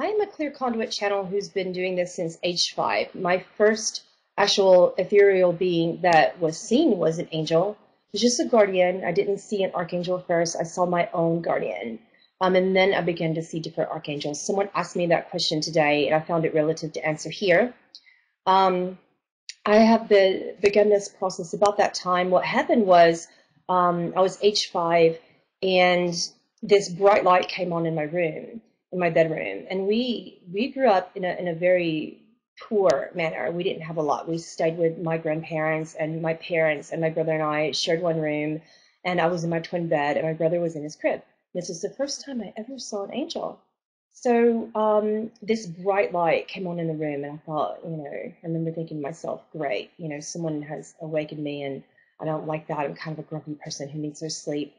I'm a clear conduit channel who's been doing this since age 5. My first actual ethereal being that was seen was an angel. It was just a guardian. I didn't see an archangel first. I saw my own guardian. And then I began to see different archangels. Someone asked me that question today, and I found it relative to answer here. I have begun this process about that time. What happened was I was age 5, and this bright light came on in my room, in my bedroom. And we grew up in a very poor manner. We didn't have a lot. We stayed with my grandparents, and my parents and my brother and I shared one room, and I was in my twin bed, and my brother was in his crib. This was the first time I ever saw an angel. So this bright light came on in the room, and I thought, I remember thinking to myself, great, someone has awakened me, and I don't like that. I'm kind of a grumpy person who needs their sleep.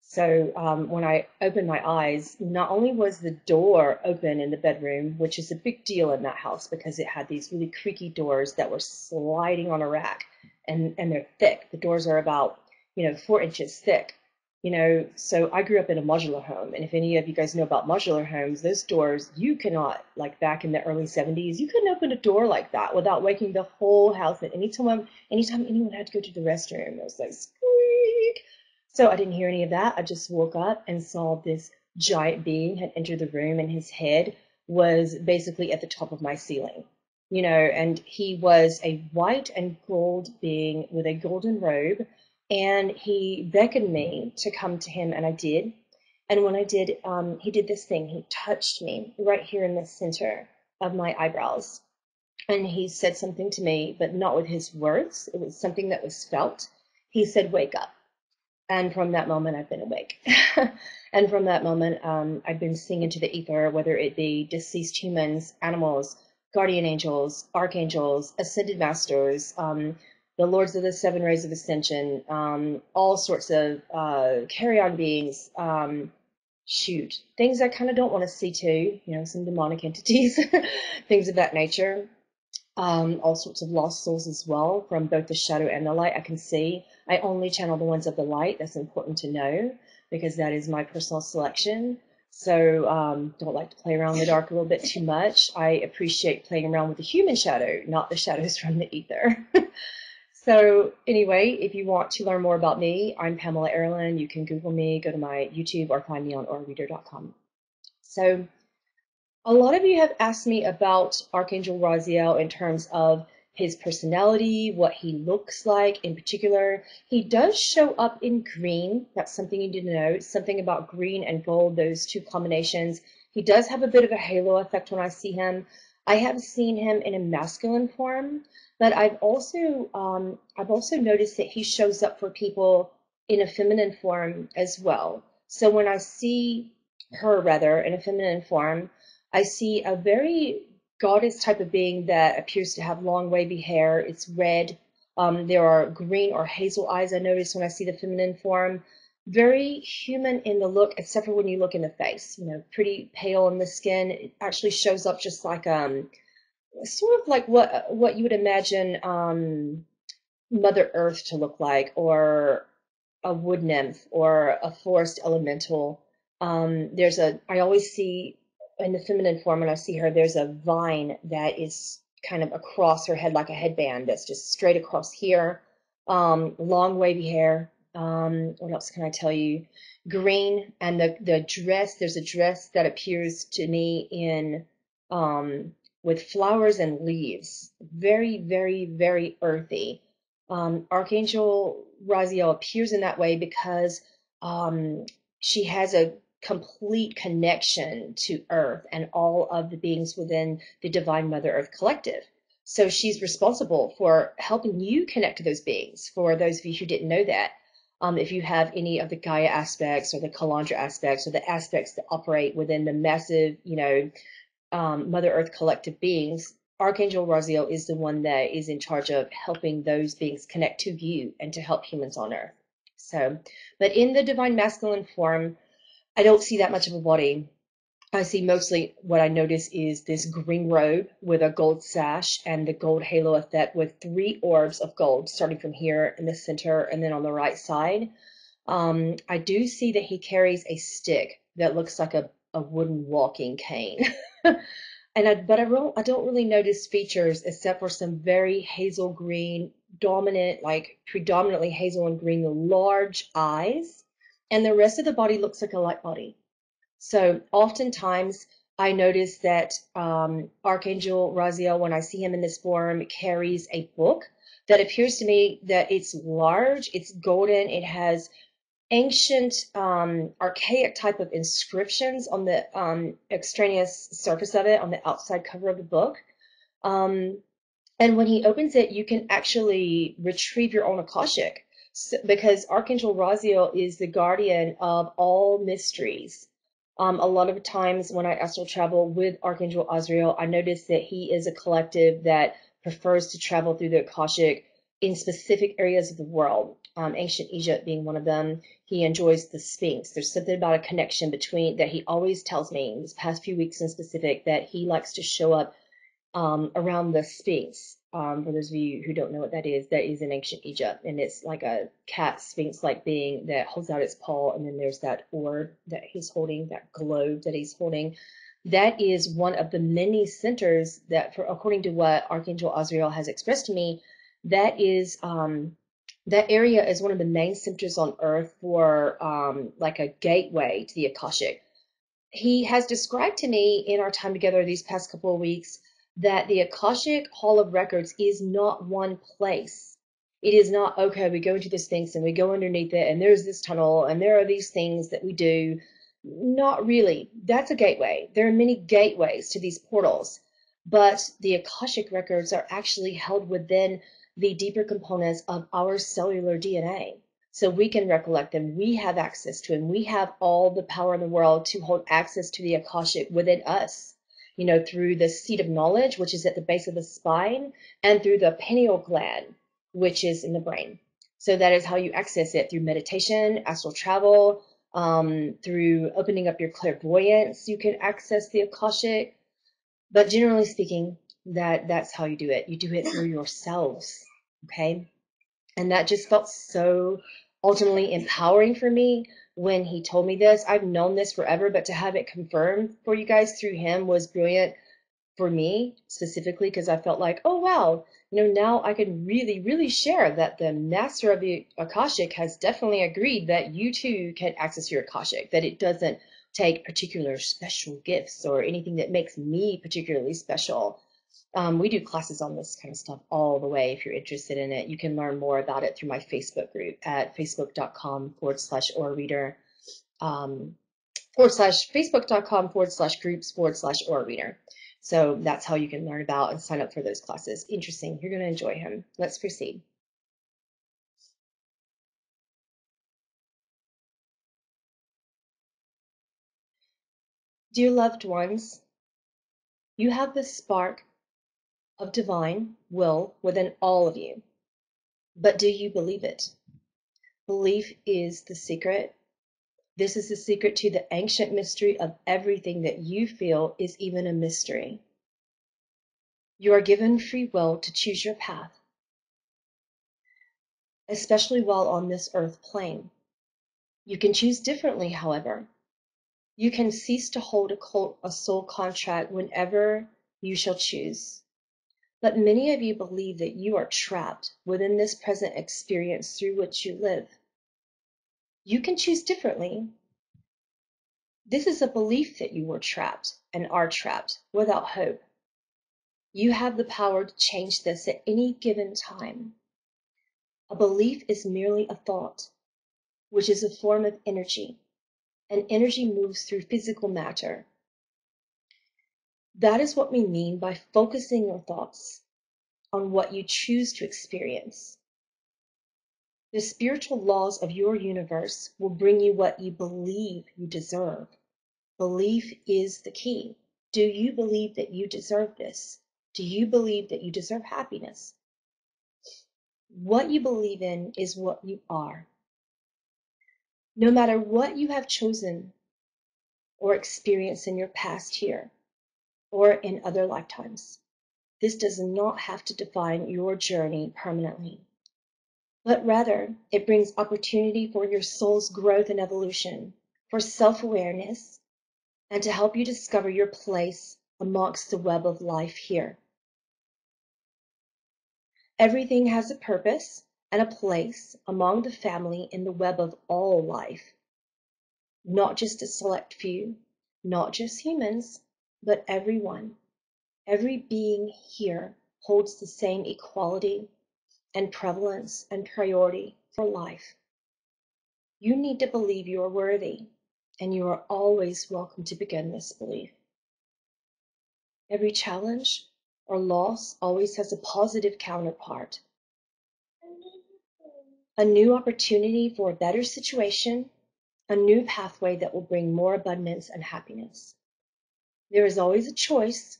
So when I opened my eyes, not only was the door open in the bedroom, which is a big deal in that house because it had these really creaky doors that were sliding on a rack, and they're thick. The doors are about, 4 inches thick. So I grew up in a modular home, and if any of you guys know about modular homes, those doors, you cannot, like back in the early 70s, you couldn't open a door like that without waking the whole house. And anytime anyone had to go to the restroom, it was like, squeak. So I didn't hear any of that. I just woke up and saw this giant being had entered the room, and his head was basically at the top of my ceiling, and he was a white and gold being with a golden robe. And he beckoned me to come to him, and I did. And when I did, he did this thing. He touched me right here in the center of my eyebrows. And he said something to me, but not with his words. It was something that was felt. He said, wake up. And from that moment, I've been awake. And from that moment, I've been seeing into the ether, whether it be deceased humans, animals, guardian angels, archangels, ascended masters, the Lords of the Seven Rays of Ascension, all sorts of carry-on beings, things I kind of don't want to see too, some demonic entities, things of that nature, all sorts of lost souls as well, from both the shadow and the light I can see. I only channel the ones of the light. That's important to know because that is my personal selection. So don't like to play around in the dark a little bit too much. I appreciate playing around with the human shadow, not the shadows from the ether. So anyway, if you want to learn more about me, I'm Pamela Aaralyn. You can Google me, go to my YouTube, or find me on aurareader.com. So a lot of you have asked me about Archangel Raziel in terms of his personality, what he looks like in particular. He does show up in green. That's something you need to know. Something about green and gold, those two combinations. He does have a bit of a halo effect when I see him. I have seen him in a masculine form, but I've also noticed that he shows up for people in a feminine form as well. So when I see her, rather, in a feminine form, I see a very goddess type of being that appears to have long wavy hair. It's red. There are green or hazel eyes I notice when I see the feminine form. Very human in the look, except for when you look in the face. Pretty pale in the skin. It actually shows up just like sort of like what you would imagine Mother Earth to look like, or a wood nymph, or a forest elemental. I always see in the feminine form when I see her, there's a vine that is kind of across her head like a headband that's just straight across here. Long wavy hair. What else can I tell you? Green, and the dress, there's a dress that appears to me in with flowers and leaves. Very, very, very earthy. Archangel Raziel appears in that way because she has a complete connection to Earth and all of the beings within the Divine Mother Earth Collective. So she's responsible for helping you connect to those beings, for those of you who didn't know that. If you have any of the Gaia aspects or the Kalandra aspects or the aspects that operate within the massive, Mother Earth Collective beings, Archangel Raziel is the one that is in charge of helping those beings connect to you and to help humans on Earth. So, but in the Divine Masculine form, I don't see that much of a body. I see mostly what I notice is this green robe with a gold sash and the gold halo effect with 3 orbs of gold starting from here in the center and then on the right side. I do see that he carries a stick that looks like a wooden walking cane. But I don't really notice features except for some very hazel green, dominant, like predominantly hazel and green, large eyes, and the rest of the body looks like a light body. So oftentimes I notice that Archangel Raziel, when I see him in this form, carries a book that appears to me that it's large, it's golden, it has ancient, archaic type of inscriptions on the extraneous surface of it, on the outside cover of the book. Um, and when he opens it, you can actually retrieve your own Akashic, because Archangel Raziel is the guardian of all mysteries. A lot of times when I astral travel with Archangel Azrael, I notice that he is a collective that prefers to travel through the Akashic in specific areas of the world, ancient Egypt being one of them. He enjoys the Sphinx. There's something about a connection between that he always tells me in these past few weeks in specific, that he likes to show up around the Sphinx. For those of you who don't know what that is in ancient Egypt, and it's like a cat sphinx-like being that holds out its paw, and then there's that orb that he's holding, that globe that he's holding. That is one of the many centers that, for according to what Archangel Azrael has expressed to me, that is that area is one of the main centers on Earth for like a gateway to the Akashic. He has described to me in our time together these past couple of weeks that the Akashic Hall of Records is not one place. It is not, okay, we go into this Sphinx and we go underneath it and there's this tunnel and there are these things that we do. Not really. That's a gateway. There are many gateways to these portals, but the Akashic Records are actually held within the deeper components of our cellular DNA. So we can recollect them. We have access to them. We have all the power in the world to hold access to the Akashic within us, through the seat of knowledge, which is at the base of the spine, and through the pineal gland, which is in the brain. So that is how you access it, through meditation, astral travel, through opening up your clairvoyance. You can access the Akashic. But generally speaking, that's how you do it. You do it through yourselves, okay? And that just felt so ultimately empowering for me when he told me this. I've known this forever, but to have it confirmed for you guys through him was brilliant for me specifically, because I felt like, oh, wow, now I can really, really share that the master of the Akashic has definitely agreed that you too can access your Akashic, that it doesn't take particular special gifts or anything that makes me particularly special. We do classes on this kind of stuff all the way. If you're interested in it, you can learn more about it through my Facebook group at facebook.com/aura reader, facebook.com/groups/aura reader. So that's how you can learn about and sign up for those classes. Interesting. You're going to enjoy him. Let's proceed. Dear loved ones, you have the spark of divine will within all of you. But do you believe it? Belief is the secret. This is the secret to the ancient mystery of everything that you feel is even a mystery. You are given free will to choose your path, especially while on this earth plane. You can choose differently, however. You can cease to hold a soul contract whenever you shall choose. But many of you believe that you are trapped within this present experience through which you live. You can choose differently. This is a belief that you were trapped and are trapped without hope. You have the power to change this at any given time. A belief is merely a thought, which is a form of energy, and energy moves through physical matter. That is what we mean by focusing your thoughts on what you choose to experience. The spiritual laws of your universe will bring you what you believe you deserve. Belief is the key. Do you believe that you deserve this? Do you believe that you deserve happiness? What you believe in is what you are. No matter what you have chosen or experienced in your past here or in other lifetimes, this does not have to define your journey permanently, but rather it brings opportunity for your soul's growth and evolution, for self-awareness, and to help you discover your place amongst the web of life here. Everything has a purpose and a place among the family in the web of all life. Not just a select few, not just humans, but everyone. Every being here holds the same equality and prevalence and priority for life. You need to believe you are worthy, and you are always welcome to begin this belief. Every challenge or loss always has a positive counterpart. A new opportunity for a better situation, a new pathway that will bring more abundance and happiness. There is always a choice,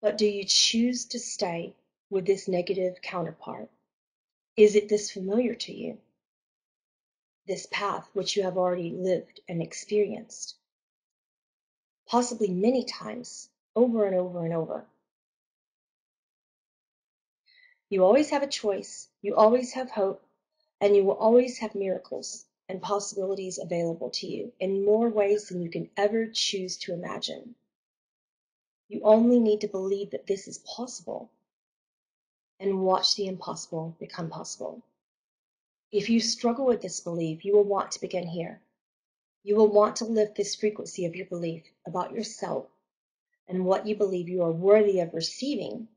but do you choose to stay with this negative counterpart? Is it this familiar to you? This path which you have already lived and experienced, possibly many times, over and over and over. You always have a choice, you always have hope, and you will always have miracles and possibilities available to you in more ways than you can ever choose to imagine. You only need to believe that this is possible and watch the impossible become possible. If you struggle with this belief, you will want to begin here. You will want to lift this frequency of your belief about yourself and what you believe you are worthy of receiving.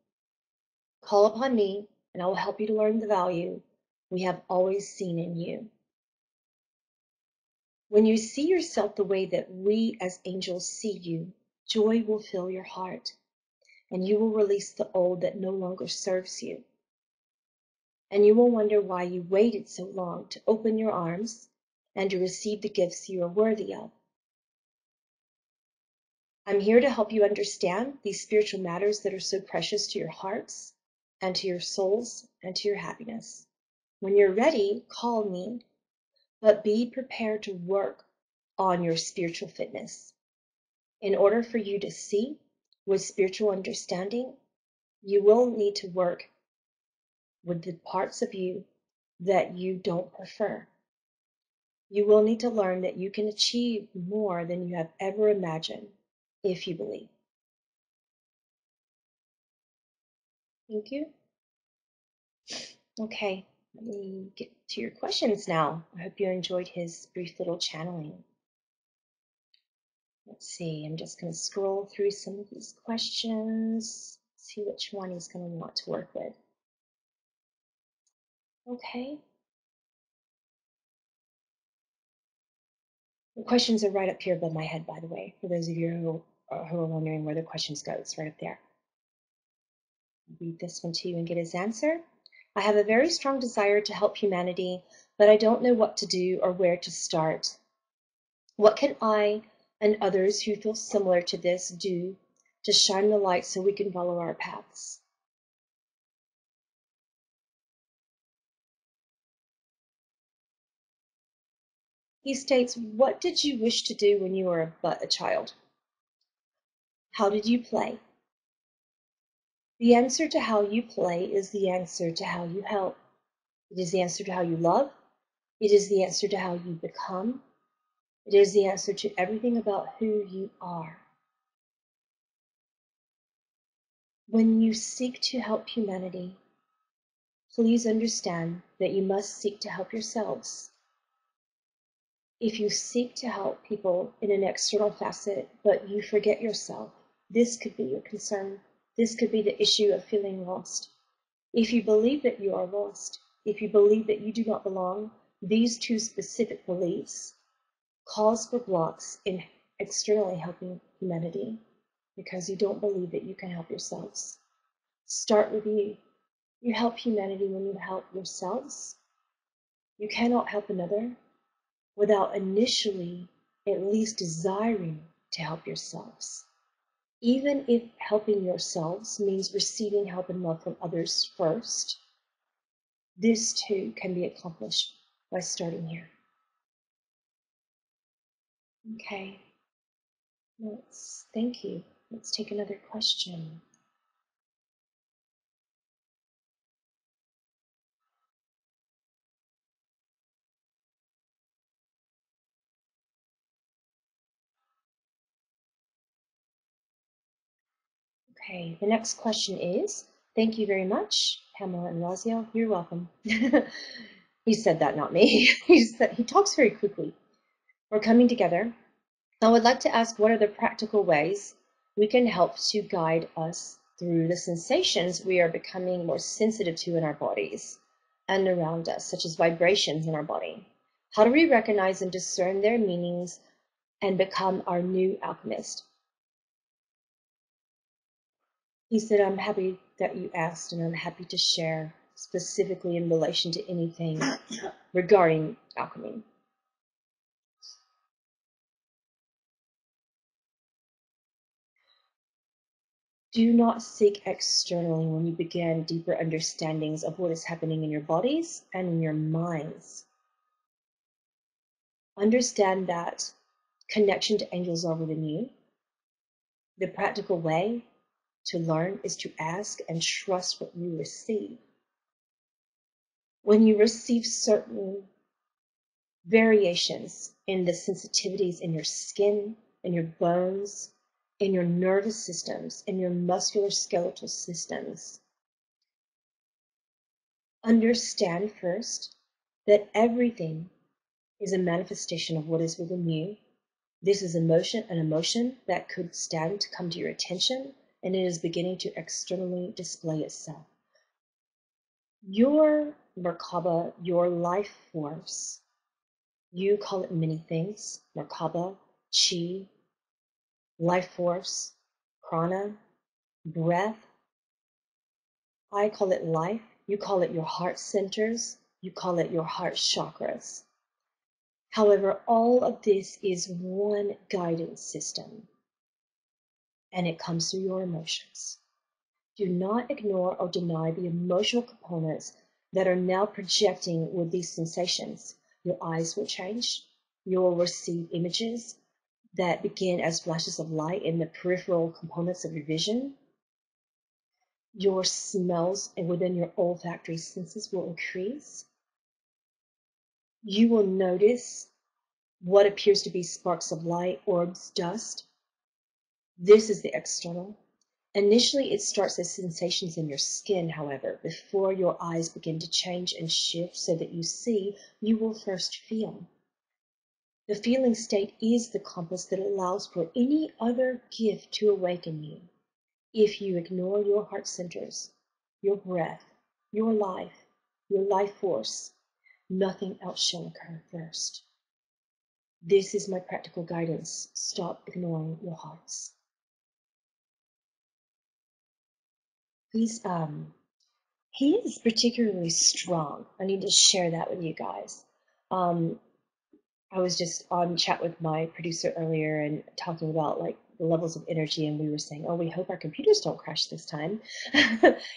Call upon me, and I will help you to learn the value we have always seen in you. When you see yourself the way that we as angels see you, joy will fill your heart, and you will release the old that no longer serves you. And you will wonder why you waited so long to open your arms and to receive the gifts you are worthy of. I'm here to help you understand these spiritual matters that are so precious to your hearts and to your souls and to your happiness. When you're ready, call me, but be prepared to work on your spiritual fitness. In order for you to see with spiritual understanding, you will need to work with the parts of you that you don't prefer. You will need to learn that you can achieve more than you have ever imagined if you believe. Thank you. Okay, let me get to your questions now. I hope you enjoyed his brief little channeling. Let's see, I'm just going to scroll through some of these questions, see which one he's going to want to work with. Okay. The questions are right up here above my head, by the way, for those of you who are wondering where the questions go. It's right up there. I'll read this one to you and get his answer. I have a very strong desire to help humanity, but I don't know what to do or where to start. What can I and others who feel similar to this do to shine the light so we can follow our paths? He states, what did you wish to do when you were but a child? How did you play? The answer to how you play is the answer to how you help. It is the answer to how you love. It is the answer to how you become. It is the answer to everything about who you are. When you seek to help humanity, please understand that you must seek to help yourselves. If you seek to help people in an external facet, but you forget yourself, this could be your concern. This could be the issue of feeling lost. If you believe that you are lost, if you believe that you do not belong, these two specific beliefs cause for blocks in externally helping humanity because you don't believe that you can help yourselves. Start with you. You help humanity when you help yourselves. You cannot help another without initially at least desiring to help yourselves. Even if helping yourselves means receiving help and love from others first, this too can be accomplished by starting here. Okay, thank you. Let's take another question. Okay, the next question is, thank you very much, Pamela and Raziel. You're welcome. He said that, not me. He talks very quickly. We're coming together. I would like to ask, what are the practical ways we can help to guide us through the sensations we are becoming more sensitive to in our bodies and around us, such as vibrations in our body? How do we recognize and discern their meanings and become our new alchemist? He said, I'm happy that you asked, and I'm happy to share specifically in relation to anything regarding alchemy. Do not seek externally when you begin deeper understandings of what is happening in your bodies and in your minds. Understand that connection to angels are within you. The practical way to learn is to ask and trust what you receive. When you receive certain variations in the sensitivities in your skin, in your bones, in your nervous systems, in your musculoskeletal systems, understand first that everything is a manifestation of what is within you. This is an emotion that could stand to come to your attention, and it is beginning to externally display itself. Your Merkaba, your life force, you call it many things: Merkaba, Chi, life force, prana, breath. I call it life. You call it your heart centers. You call it your heart chakras. However, all of this is one guidance system, and it comes through your emotions. Do not ignore or deny the emotional components that are now projecting with these sensations. Your eyes will change. You will receive images that begin as flashes of light in the peripheral components of your vision. Your smells and within your olfactory senses will increase. You will notice what appears to be sparks of light, orbs, dust. This is the external. Initially, it starts as sensations in your skin, however. Before your eyes begin to change and shift so that you see, you will first feel. The feeling state is the compass that allows for any other gift to awaken you. If you ignore your heart centers, your breath, your life force, nothing else shall occur first. This is my practical guidance. Stop ignoring your hearts. He is particularly strong. I need to share that with you guys. I was just on chat with my producer earlier and talking about like the levels of energy, and we were saying, oh, we hope our computers don't crash this time.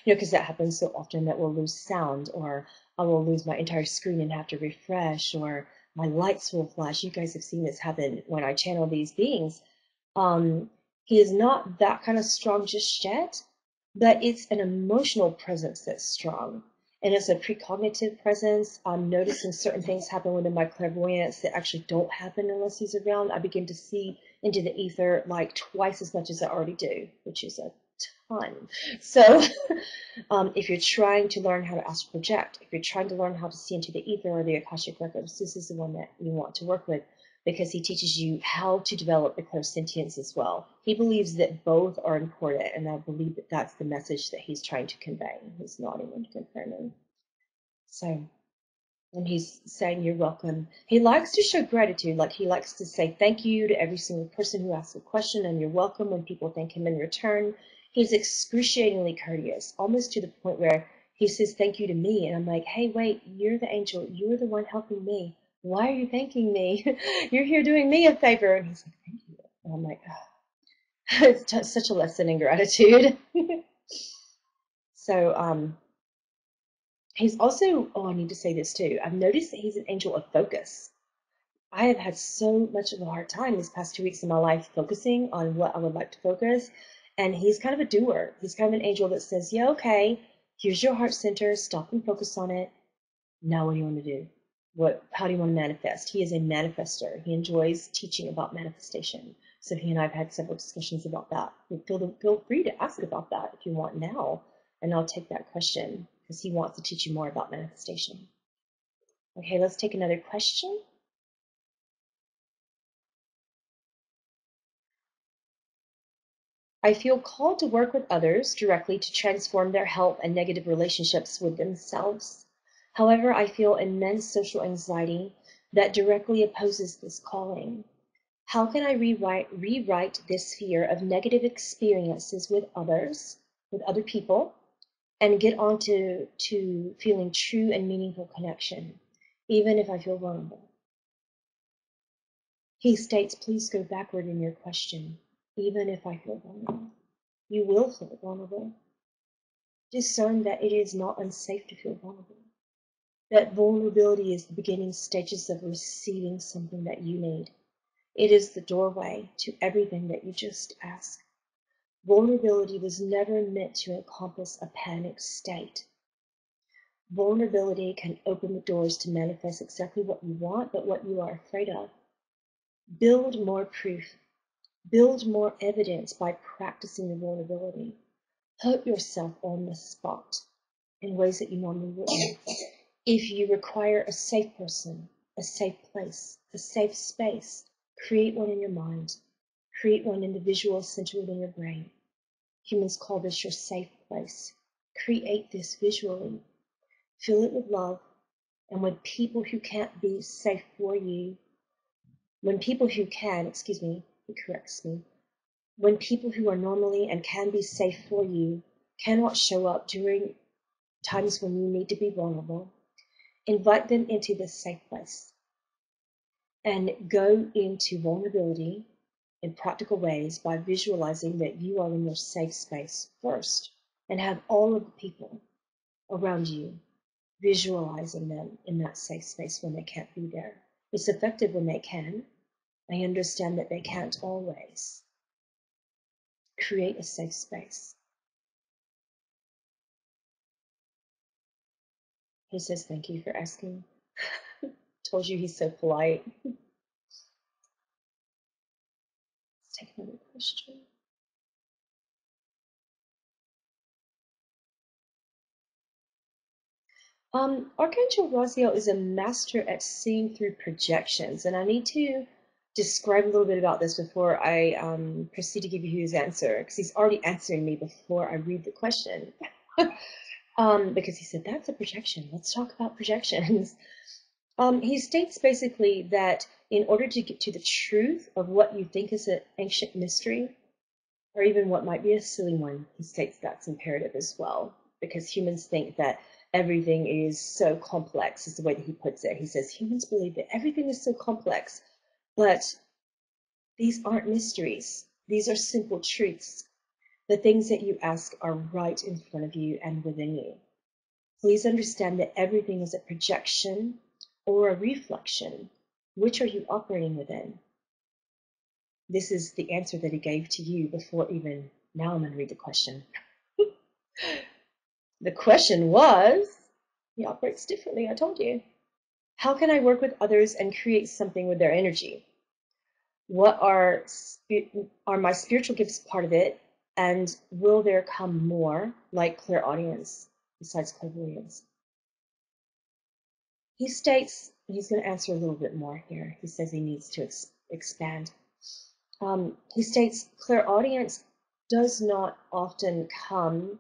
Because that happens so often that we'll lose sound, or I will lose my entire screen and have to refresh, or my lights will flash. You guys have seen this happen when I channel these beings. He is not that kind of strong just yet, but it's an emotional presence that's strong. And it's a precognitive presence. I'm noticing certain things happen within my clairvoyance that actually don't happen unless he's around. I begin to see into the ether like twice as much as I already do, which is a ton. So if you're trying to learn how to astral project, if you're trying to learn how to see into the ether or the Akashic records, this is the one that you want to work with, because he teaches you how to develop the clairsentience as well. He believes that both are important, and I believe that that's the message that he's trying to convey. He's nodding and confirming. So, and he's saying you're welcome. He likes to show gratitude, like he likes to say thank you to every single person who asks a question, and you're welcome when people thank him in return. He's excruciatingly courteous, almost to the point where he says thank you to me, and I'm like, hey, wait, you're the angel. You're the one helping me. Why are you thanking me? You're here doing me a favor. And he's like, thank you. And I'm like, oh. It's such a lesson in gratitude. So he's also, oh, I need to say this too. I've noticed that he's an angel of focus. I have had so much of a hard time these past 2 weeks of my life focusing on what I would like to focus. And he's kind of a doer. He's kind of an angel that says, yeah, okay, here's your heart center. Stop and focus on it. Now what do you want to do? How do you want to manifest? He is a manifester. He enjoys teaching about manifestation. So he and I have had several discussions about that. Feel free to ask about that if you want now, and I'll take that question because he wants to teach you more about manifestation. Okay, let's take another question. I feel called to work with others directly to transform their health and negative relationships with themselves. However, I feel immense social anxiety that directly opposes this calling. How can I rewrite this fear of negative experiences with others, with other people, and get on to feeling true and meaningful connection, even if I feel vulnerable? He states, please go backward in your question, even if I feel vulnerable. You will feel vulnerable. Discern that it is not unsafe to feel vulnerable. That vulnerability is the beginning stages of receiving something that you need. It is the doorway to everything that you just asked. Vulnerability was never meant to encompass a panic state. Vulnerability can open the doors to manifest exactly what you want, but what you are afraid of. Build more proof. Build more evidence by practicing the vulnerability. Put yourself on the spot in ways that you normally wouldn't. If you require a safe person, a safe place, a safe space, create one in your mind. Create one in the visual center within your brain. Humans call this your safe place. Create this visually. Fill it with love and with people who can't be safe for you. When people who can, he corrects me. When people who are normally and can be safe for you cannot show up during times when you need to be vulnerable, invite them into this safe place and go into vulnerability in practical ways by visualizing that you are in your safe space first and have all of the people around you visualizing them in that safe space when they can't be there. It's effective when they can. I understand that they can't always. Create a safe space. He says, thank you for asking. Told you he's so polite. Let's take another question. Archangel Raziel is a master at seeing through projections, and I need to describe a little bit about this before I proceed to give you his answer, because he's already answering me before I read the question. Because he said, that's a projection. Let's talk about projections. He states basically that in order to get to the truth of what you think is an ancient mystery, or even what might be a silly one, he states that's imperative as well, because humans think that everything is so complex, is the way that he puts it. He says humans believe that everything is so complex, but these aren't mysteries. These are simple truths. The things that you ask are right in front of you and within you. Please understand that everything is a projection or a reflection. Which are you operating within? This is the answer that he gave to you before even, now I'm going to read the question. The question was, he operates differently, I told you. How can I work with others and create something with their energy? What are my spiritual gifts part of it? And will there come more like clairaudience besides clairvoyance? He states, he's going to answer a little bit more here. He says he needs to expand. He states clairaudience does not often come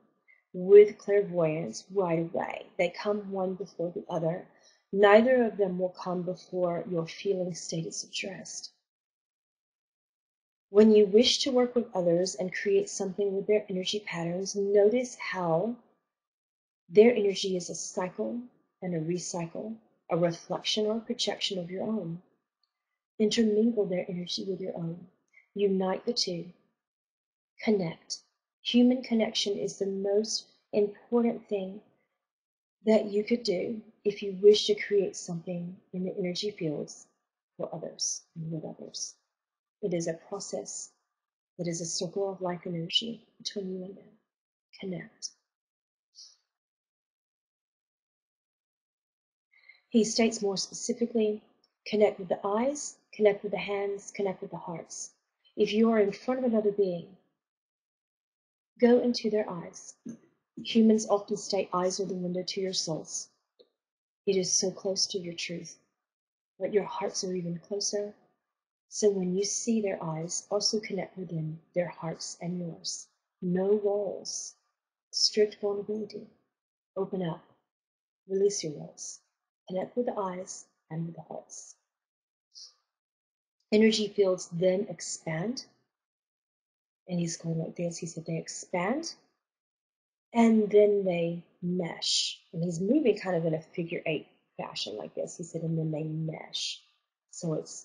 with clairvoyance right away. They come one before the other. Neither of them will come before your feeling state is addressed. When you wish to work with others and create something with their energy patterns, notice how their energy is a cycle and a recycle, a reflection or a projection of your own. Intermingle their energy with your own. Unite the two. Connect. Human connection is the most important thing that you could do if you wish to create something in the energy fields for others and with others. It is a process. It is a circle of life energy between you and them. Connect. He states more specifically, connect with the eyes, connect with the hands, connect with the hearts. If you are in front of another being, go into their eyes. Humans often state eyes are the window to your souls. It is so close to your truth, but your hearts are even closer. So when you see their eyes, also connect with them, their hearts and yours. No walls. Strict vulnerability. Open up. Release your walls. Connect with the eyes and with the hearts. Energy fields then expand. And he's going like this. He said they expand and then they mesh. And he's moving kind of in a figure 8 fashion like this. He said, and then they mesh. So it's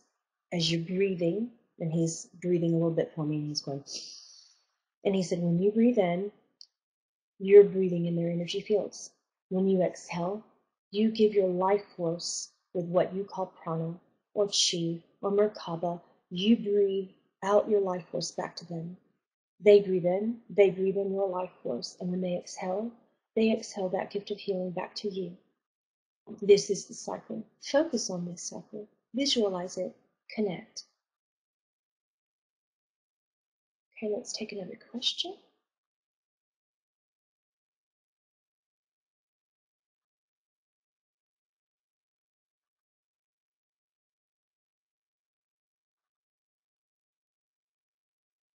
as you're breathing, and he's breathing a little bit for me, and he's going, and he said, when you breathe in, you're breathing in their energy fields. When you exhale, you give your life force with what you call prana or chi or merkaba. You breathe out your life force back to them. They breathe in your life force, and when they exhale that gift of healing back to you. This is the cycle. Focus on this cycle. Visualize it. Connect. Okay, let's take another question.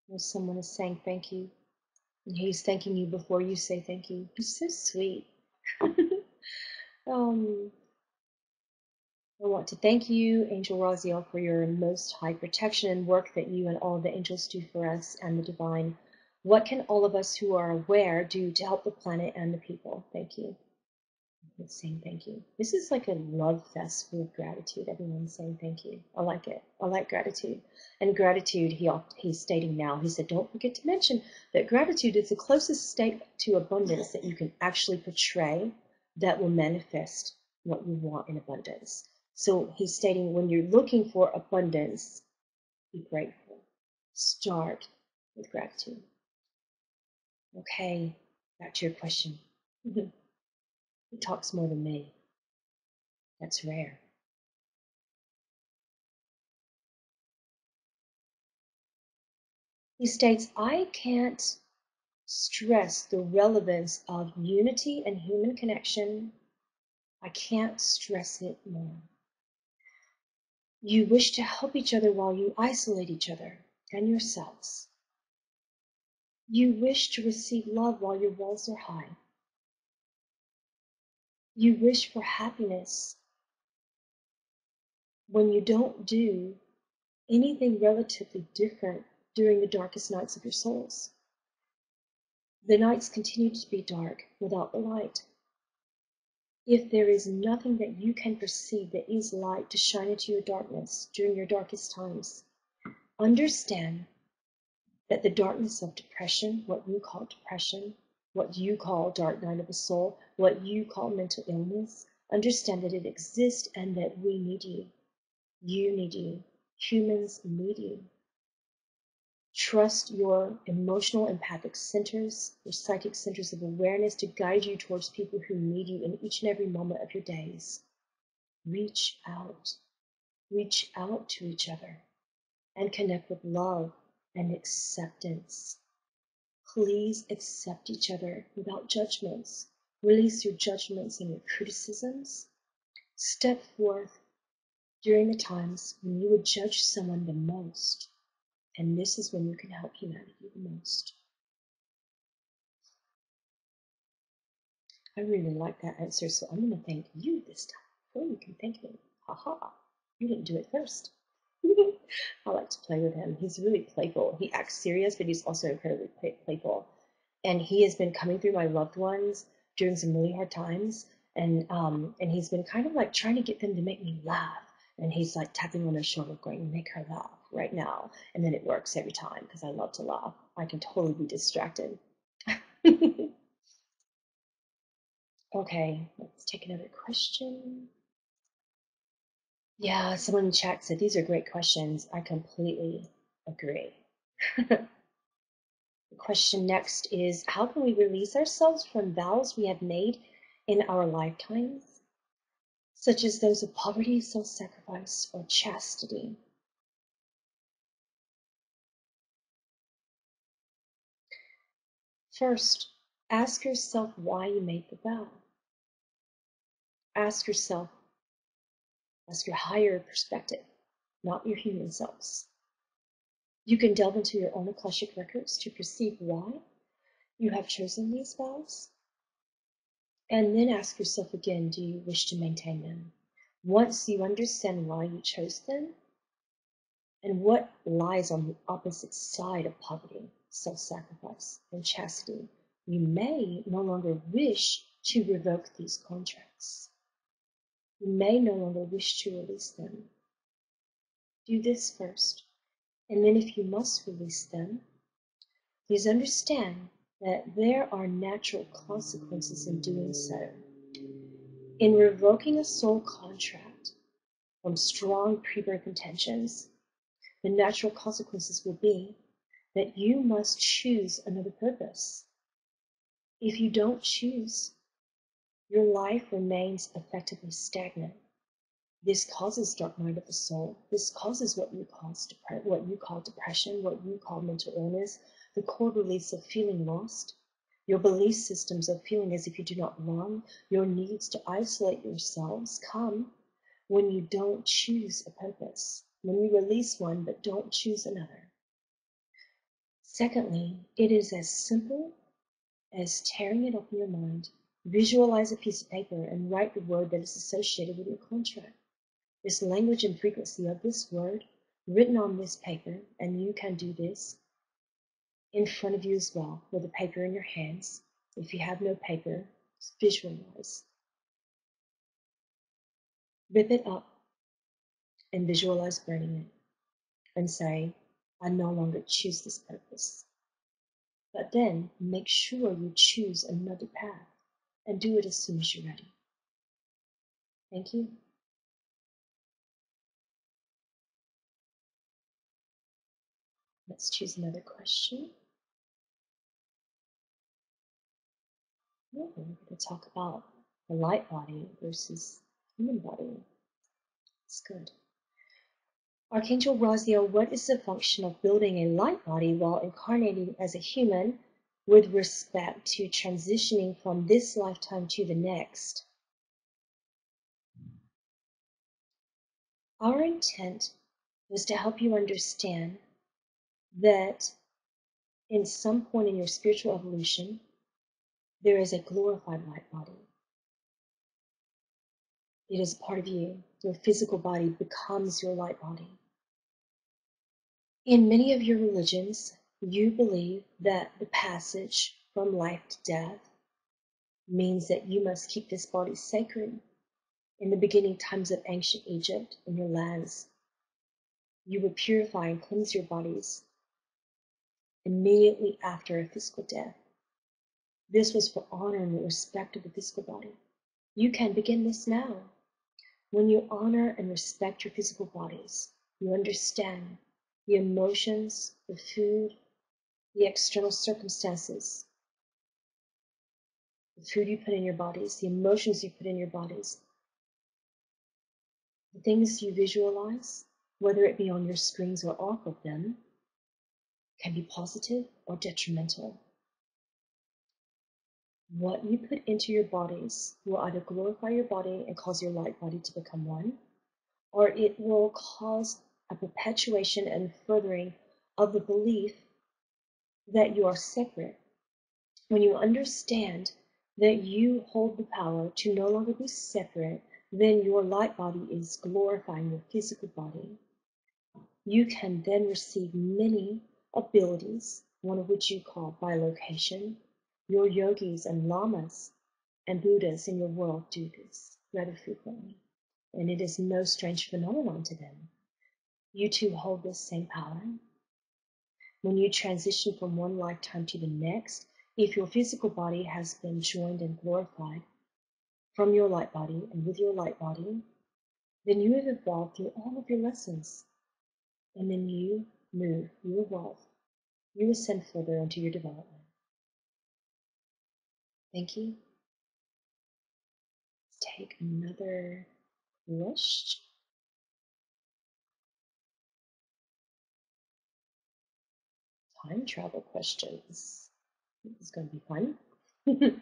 Well, someone is saying thank you. And he's thanking you before you say thank you. He's so sweet. I want to thank you, Angel Raziel, for your most high protection and work that you and all of the angels do for us and the divine. What can all of us who are aware do to help the planet and the people? Thank you. Saying thank you. This is like a love fest full of gratitude. Everyone's saying thank you. I like it. I like gratitude. And gratitude, he's stating now, he said, don't forget to mention that gratitude is the closest state to abundance that you can actually portray that will manifest what you want in abundance. So he's stating when you're looking for abundance, be grateful. Start with gratitude. Okay, back to your question. He talks more than me. That's rare. He states, I can't stress the relevance of unity and human connection. I can't stress it more. You wish to help each other while you isolate each other and yourselves. You wish to receive love while your walls are high. You wish for happiness when you don't do anything relatively different during the darkest nights of your souls. The nights continue to be dark without the light. If there is nothing that you can perceive that is light to shine into your darkness during your darkest times, understand that the darkness of depression, what you call dark night of the soul, what you call mental illness, understand that it exists and that we need you. You need you. Humans need you. Trust your emotional empathic centers, your psychic centers of awareness to guide you towards people who need you in each and every moment of your days. Reach out to each other and connect with love and acceptance. Please accept each other without judgments. Release your judgments and your criticisms. Step forth during the times when you would judge someone the most. And this is when you can help humanity the most. I really like that answer, so I'm going to thank you this time before you can thank me. Haha, you didn't do it first. I like to play with him. He's really playful. He acts serious, but he's also incredibly playful. And he has been coming through my loved ones during some really hard times, and he's been kind of like trying to get them to make me laugh. And he's like tapping on their shoulder, going, "Make her laugh right now." And then it works every time because I love to laugh. I can totally be distracted. Okay, let's take another question. Yeah, someone in chat said these are great questions. I completely agree. The question next is, how can we release ourselves from vows we have made in our lifetimes, such as those of poverty, self-sacrifice, or chastity? First, ask yourself why you made the vow. Ask yourself, ask your higher perspective, not your human selves. You can delve into your own Akashic records to perceive why you have chosen these vows. And then ask yourself again, do you wish to maintain them? Once you understand why you chose them, and what lies on the opposite side of poverty, self-sacrifice, and chastity, you may no longer wish to revoke these contracts. You may no longer wish to release them. Do this first, and then if you must release them, please understand that there are natural consequences in doing so. In revoking a soul contract from strong pre-birth intentions, the natural consequences will be that you must choose another purpose. If you don't choose, your life remains effectively stagnant. This causes dark night of the soul. This causes what you call depression, what you call mental illness, the core beliefs of feeling lost, your belief systems of feeling as if you do not belong, your needs to isolate yourselves come when you don't choose a purpose, when you release one but don't choose another. Secondly, it is as simple as tearing it up in your mind. Visualize a piece of paper and write the word that is associated with your contract. This language and frequency of this word written on this paper, and you can do this in front of you as well, with a paper in your hands. If you have no paper, just visualize. Rip it up and visualize burning it and say, I no longer choose this purpose. But then make sure you choose another path and do it as soon as you're ready. Thank you. Let's choose another question. We're going to talk about the light body versus human body. It's good. Archangel Raziel, what is the function of building a light body while incarnating as a human with respect to transitioning from this lifetime to the next? Our intent was to help you understand that in some point in your spiritual evolution, there is a glorified light body. It is part of you. Your physical body becomes your light body. In many of your religions, you believe that the passage from life to death means that you must keep this body sacred. In the beginning times of ancient Egypt, in your lands, you would purify and cleanse your bodies immediately after a physical death. This was for honor and respect of the physical body. You can begin this now. When you honor and respect your physical bodies, you understand the emotions, the food, the external circumstances, the food you put in your bodies, the emotions you put in your bodies, the things you visualize, whether it be on your screens or off of them, can be positive or detrimental. What you put into your bodies will either glorify your body and cause your light body to become one, or it will cause a perpetuation and furthering of the belief that you are separate. When you understand that you hold the power to no longer be separate, then your light body is glorifying your physical body. You can then receive many abilities, one of which you call bilocation. Your yogis and lamas and Buddhas in your world do this rather frequently, and it is no strange phenomenon to them. You too hold this same power. When you transition from one lifetime to the next, if your physical body has been joined and glorified from your light body and with your light body, then you have evolved through all of your lessons. And then you move, you evolve, you ascend further into your development. Thank you. Let's take another wish. Time travel questions. This is going to be fun.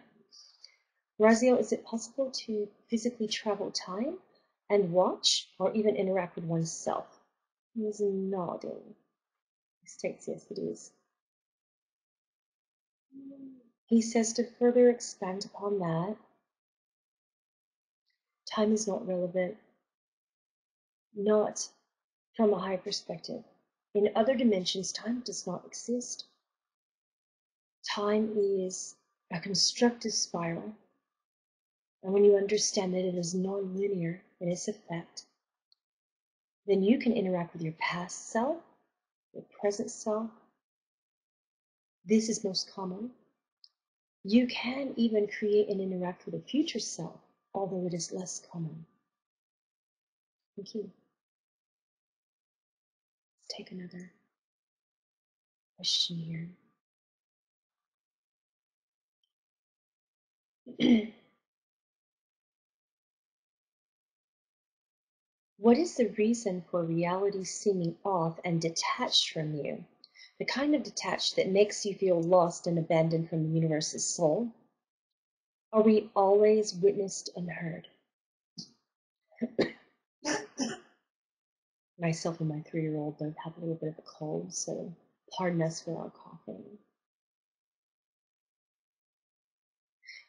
Raziel, is it possible to physically travel time and watch or even interact with oneself? He is nodding. He states yes, it is. He says to further expand upon that, time is not relevant, not from a high perspective. In other dimensions, time does not exist. Time is a constructive spiral. And when you understand that it is non-linear in its effect, then you can interact with your past self, your present self. This is most common. You can even create and interact with a future self, although it is less common. Thank you. Let's take another question here. What is the reason for reality seeming off and detached from you? The kind of detached that makes you feel lost and abandoned from the universe's soul? Are we always witnessed and heard? Myself and my 3-year-old both have a little bit of a cold, so pardon us for our coughing.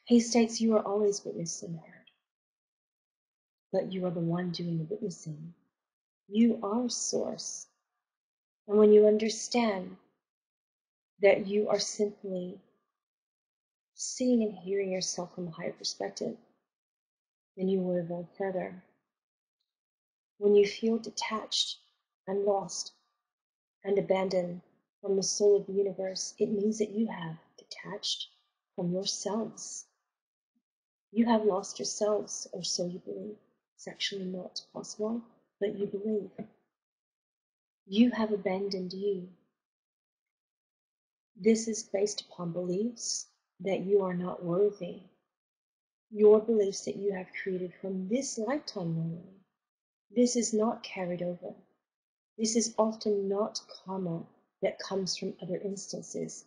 He states you are always witnessed and heard, but you are the one doing the witnessing. You are source. And when you understand that you are simply seeing and hearing yourself from a higher perspective, then you will evolve further. When you feel detached and lost and abandoned from the soul of the universe, it means that you have detached from yourselves. You have lost yourselves, or so you believe. It's actually not possible, but you believe. You have abandoned you. This is based upon beliefs that you are not worthy. Your beliefs that you have created from this lifetime only. This is not carried over. This is often not karma that comes from other instances.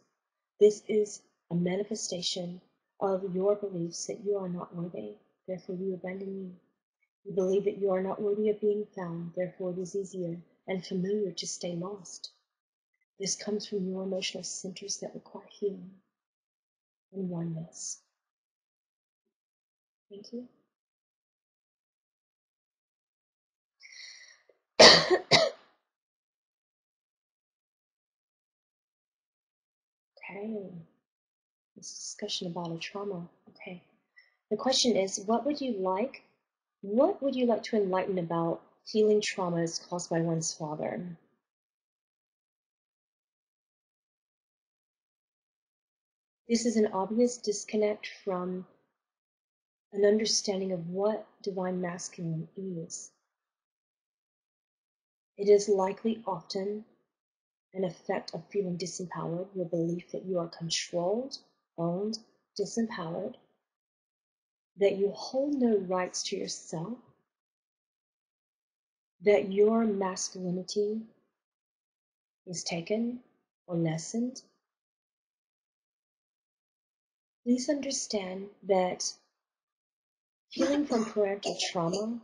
This is a manifestation of your beliefs that you are not worthy, therefore you abandon you. You believe that you are not worthy of being found, therefore it is easier and familiar to stay lost. This comes from your emotional centers that require healing and oneness. Thank you. Okay, this discussion about a trauma. Okay, the question is, what would you like to enlighten about healing traumas caused by one's father? This is an obvious disconnect from an understanding of what divine masculine is. It is likely often an effect of feeling disempowered, your belief that you are controlled, owned, disempowered, that you hold no rights to yourself, that your masculinity is taken or lessened. Please understand that healing from parental trauma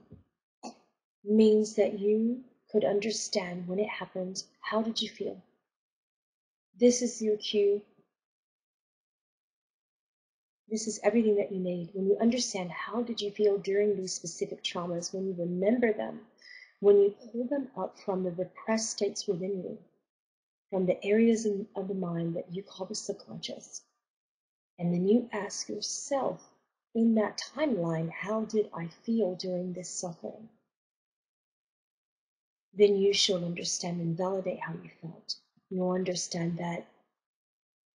means that you could understand when it happened, how did you feel? This is your cue. This is everything that you need. When you understand how did you feel during these specific traumas, when you remember them, when you pull them up from the repressed states within you, from the areas of the mind that you call the subconscious, and then you ask yourself in that timeline, how did I feel during this suffering? Then you shall understand and validate how you felt. You'll understand that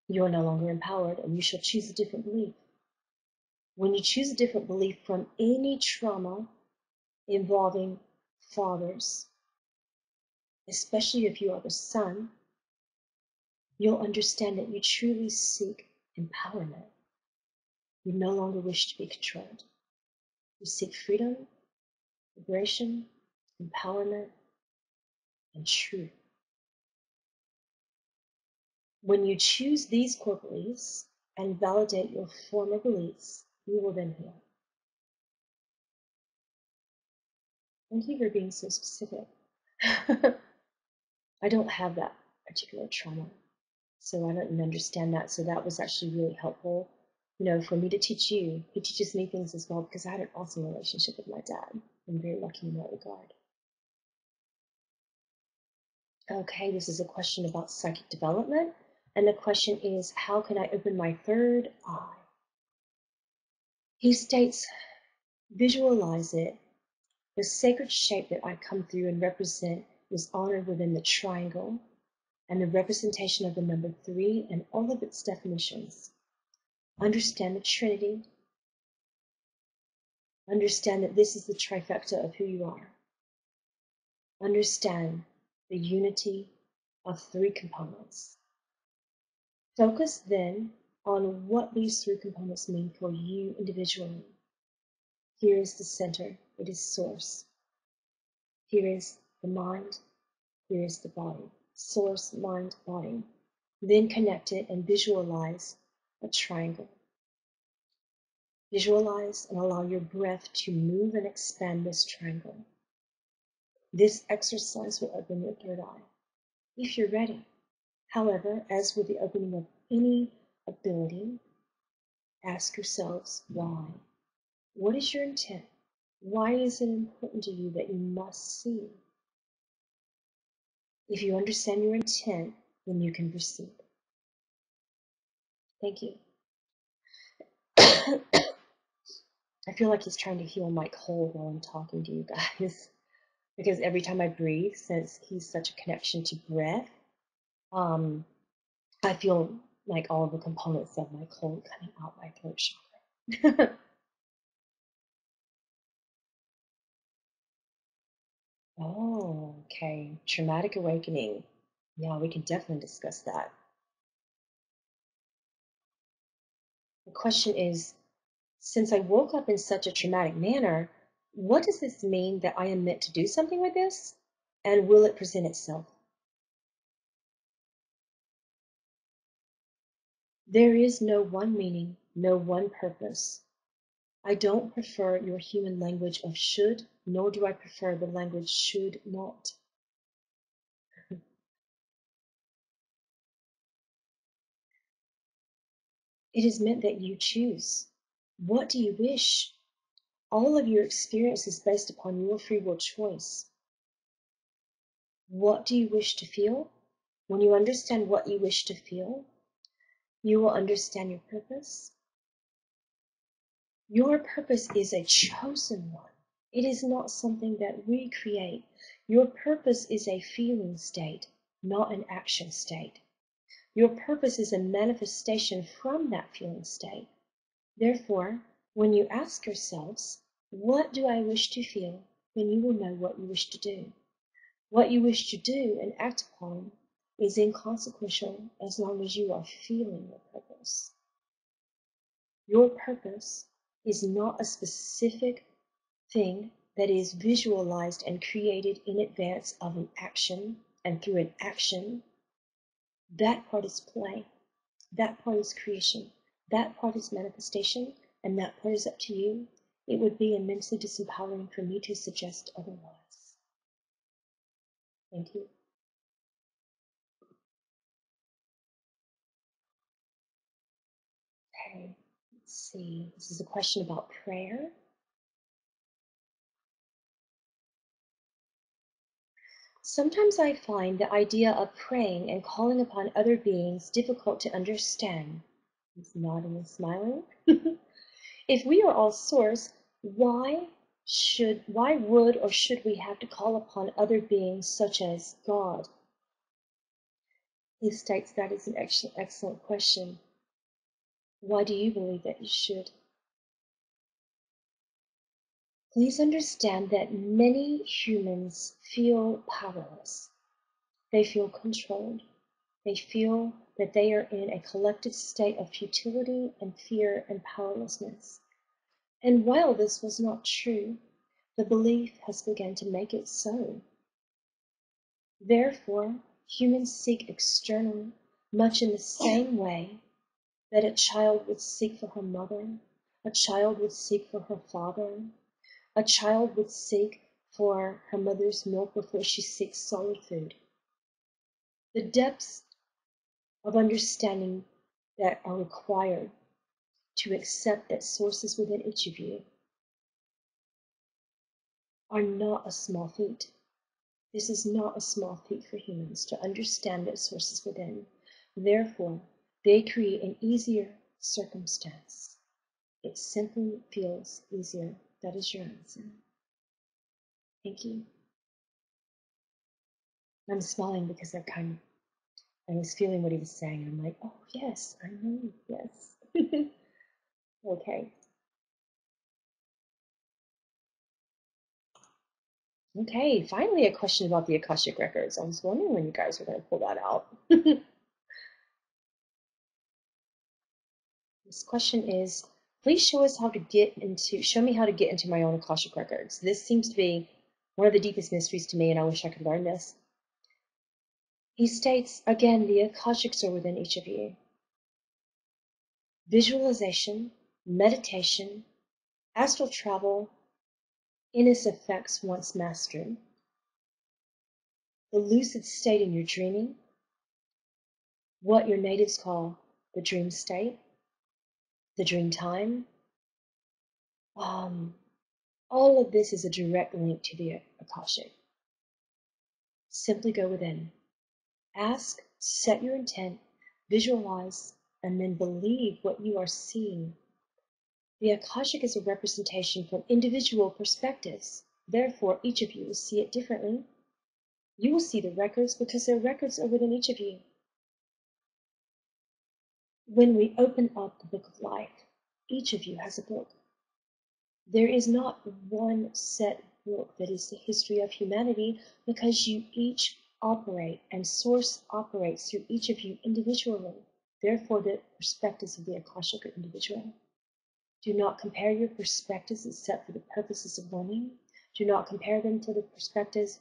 you are no longer empowered, and you shall choose a different belief. When you choose a different belief from any trauma involving fathers, especially if you are the son, you'll understand that you truly seek empowerment. You no longer wish to be controlled. You seek freedom, liberation, empowerment, and truth. When you choose these core beliefs, and validate your former beliefs, you will then heal. Thank you for being so specific. I don't have that particular trauma, so I don't understand that. So that was actually really helpful, for me to teach you. He teaches me things as well because I had an awesome relationship with my dad. I'm very lucky in that regard. Okay, this is a question about psychic development, and the question is, how can I open my third eye? He states, visualize it. The sacred shape that I come through and represent is honored within the triangle and the representation of the number 3 and all of its definitions. Understand the Trinity. Understand that this is the trifecta of who you are. Understand the unity of 3 components. Focus then on what these 3 components mean for you individually. Here is the center. It is source. Here is the mind. Here is the body. Source, mind, body. Then connect it and visualize a triangle. Visualize and allow your breath to move and expand this triangle. This exercise will open your third eye, if you're ready. However, as with the opening of any ability, ask yourselves why. What is your intent? Why is it important to you that you must see? If you understand your intent, then you can proceed. Thank you. I feel like he's trying to heal my cold while I'm talking to you guys. Because every time I breathe, since he's such a connection to breath, I feel like all the components of my cold coming out my throat chakra. Oh, okay. Traumatic awakening. Yeah, we can definitely discuss that. The question is, since I woke up in such a traumatic manner, what does this mean that I am meant to do something with this? And will it present itself? There is no one meaning, no one purpose. I don't prefer your human language of should, nor do I prefer the language should not. It is meant that you choose. What do you wish? All of your experience is based upon your free will choice. What do you wish to feel? When you understand what you wish to feel, you will understand your purpose. Your purpose is a chosen one. It is not something that we create. Your purpose is a feeling state, not an action state. Your purpose is a manifestation from that feeling state. Therefore, when you ask yourselves, what do I wish to feel? Then you will know what you wish to do. What you wish to do and act upon is inconsequential as long as you are feeling your purpose. Your purpose is not a specific thing that is visualized and created in advance of an action and through an action. That part is play. That part is creation. That part is manifestation, and that part is up to you. It would be immensely disempowering for me to suggest otherwise. Thank you. Okay, let's see. This is a question about prayer. Sometimes I find the idea of praying and calling upon other beings difficult to understand. He's nodding and smiling. If we are all source, why would or should we have to call upon other beings such as God? He states that is an excellent question. Why do you believe that you should? Please understand that many humans feel powerless. They feel controlled. They feel that they are in a collective state of futility and fear and powerlessness. And while this was not true, the belief has begun to make it so. Therefore, humans seek externally, much in the same way that a child would seek for her mother, a child would seek for her father, a child would seek for her mother's milk before she seeks solid food. The depths of understanding that are required to accept that sources within each of you are not a small feat. This is not a small feat for humans to understand that sources within. Therefore, they create an easier circumstance. It simply feels easier. That is your answer. Thank you. I'm smiling because I was feeling what he was saying. I'm like, oh yes, I know, yes. Okay. Okay, finally a question about the Akashic Records. I was wondering when you guys were going to pull that out. This question is, please show me how to get into my own Akashic Records. This seems to be one of the deepest mysteries to me, and I wish I could learn this. He states, again, the Akashics are within each of you. Visualization, meditation, astral travel, in its effects once mastered, the lucid state in your dreaming, what your natives call the dream state, the dream time, all of this is a direct link to the Akashic. Simply go within. Ask, set your intent, visualize, and then believe what you are seeing. The Akashic is a representation from individual perspectives. Therefore, each of you will see it differently. You will see the records because their records are within each of you. When we open up the book of life, each of you has a book. There is not one set book that is the history of humanity because you each operate and source operates through each of you individually. Therefore, the perspectives of the Akashic are individual. Do not compare your perspectives except for the purposes of learning. Do not compare them to the perspectives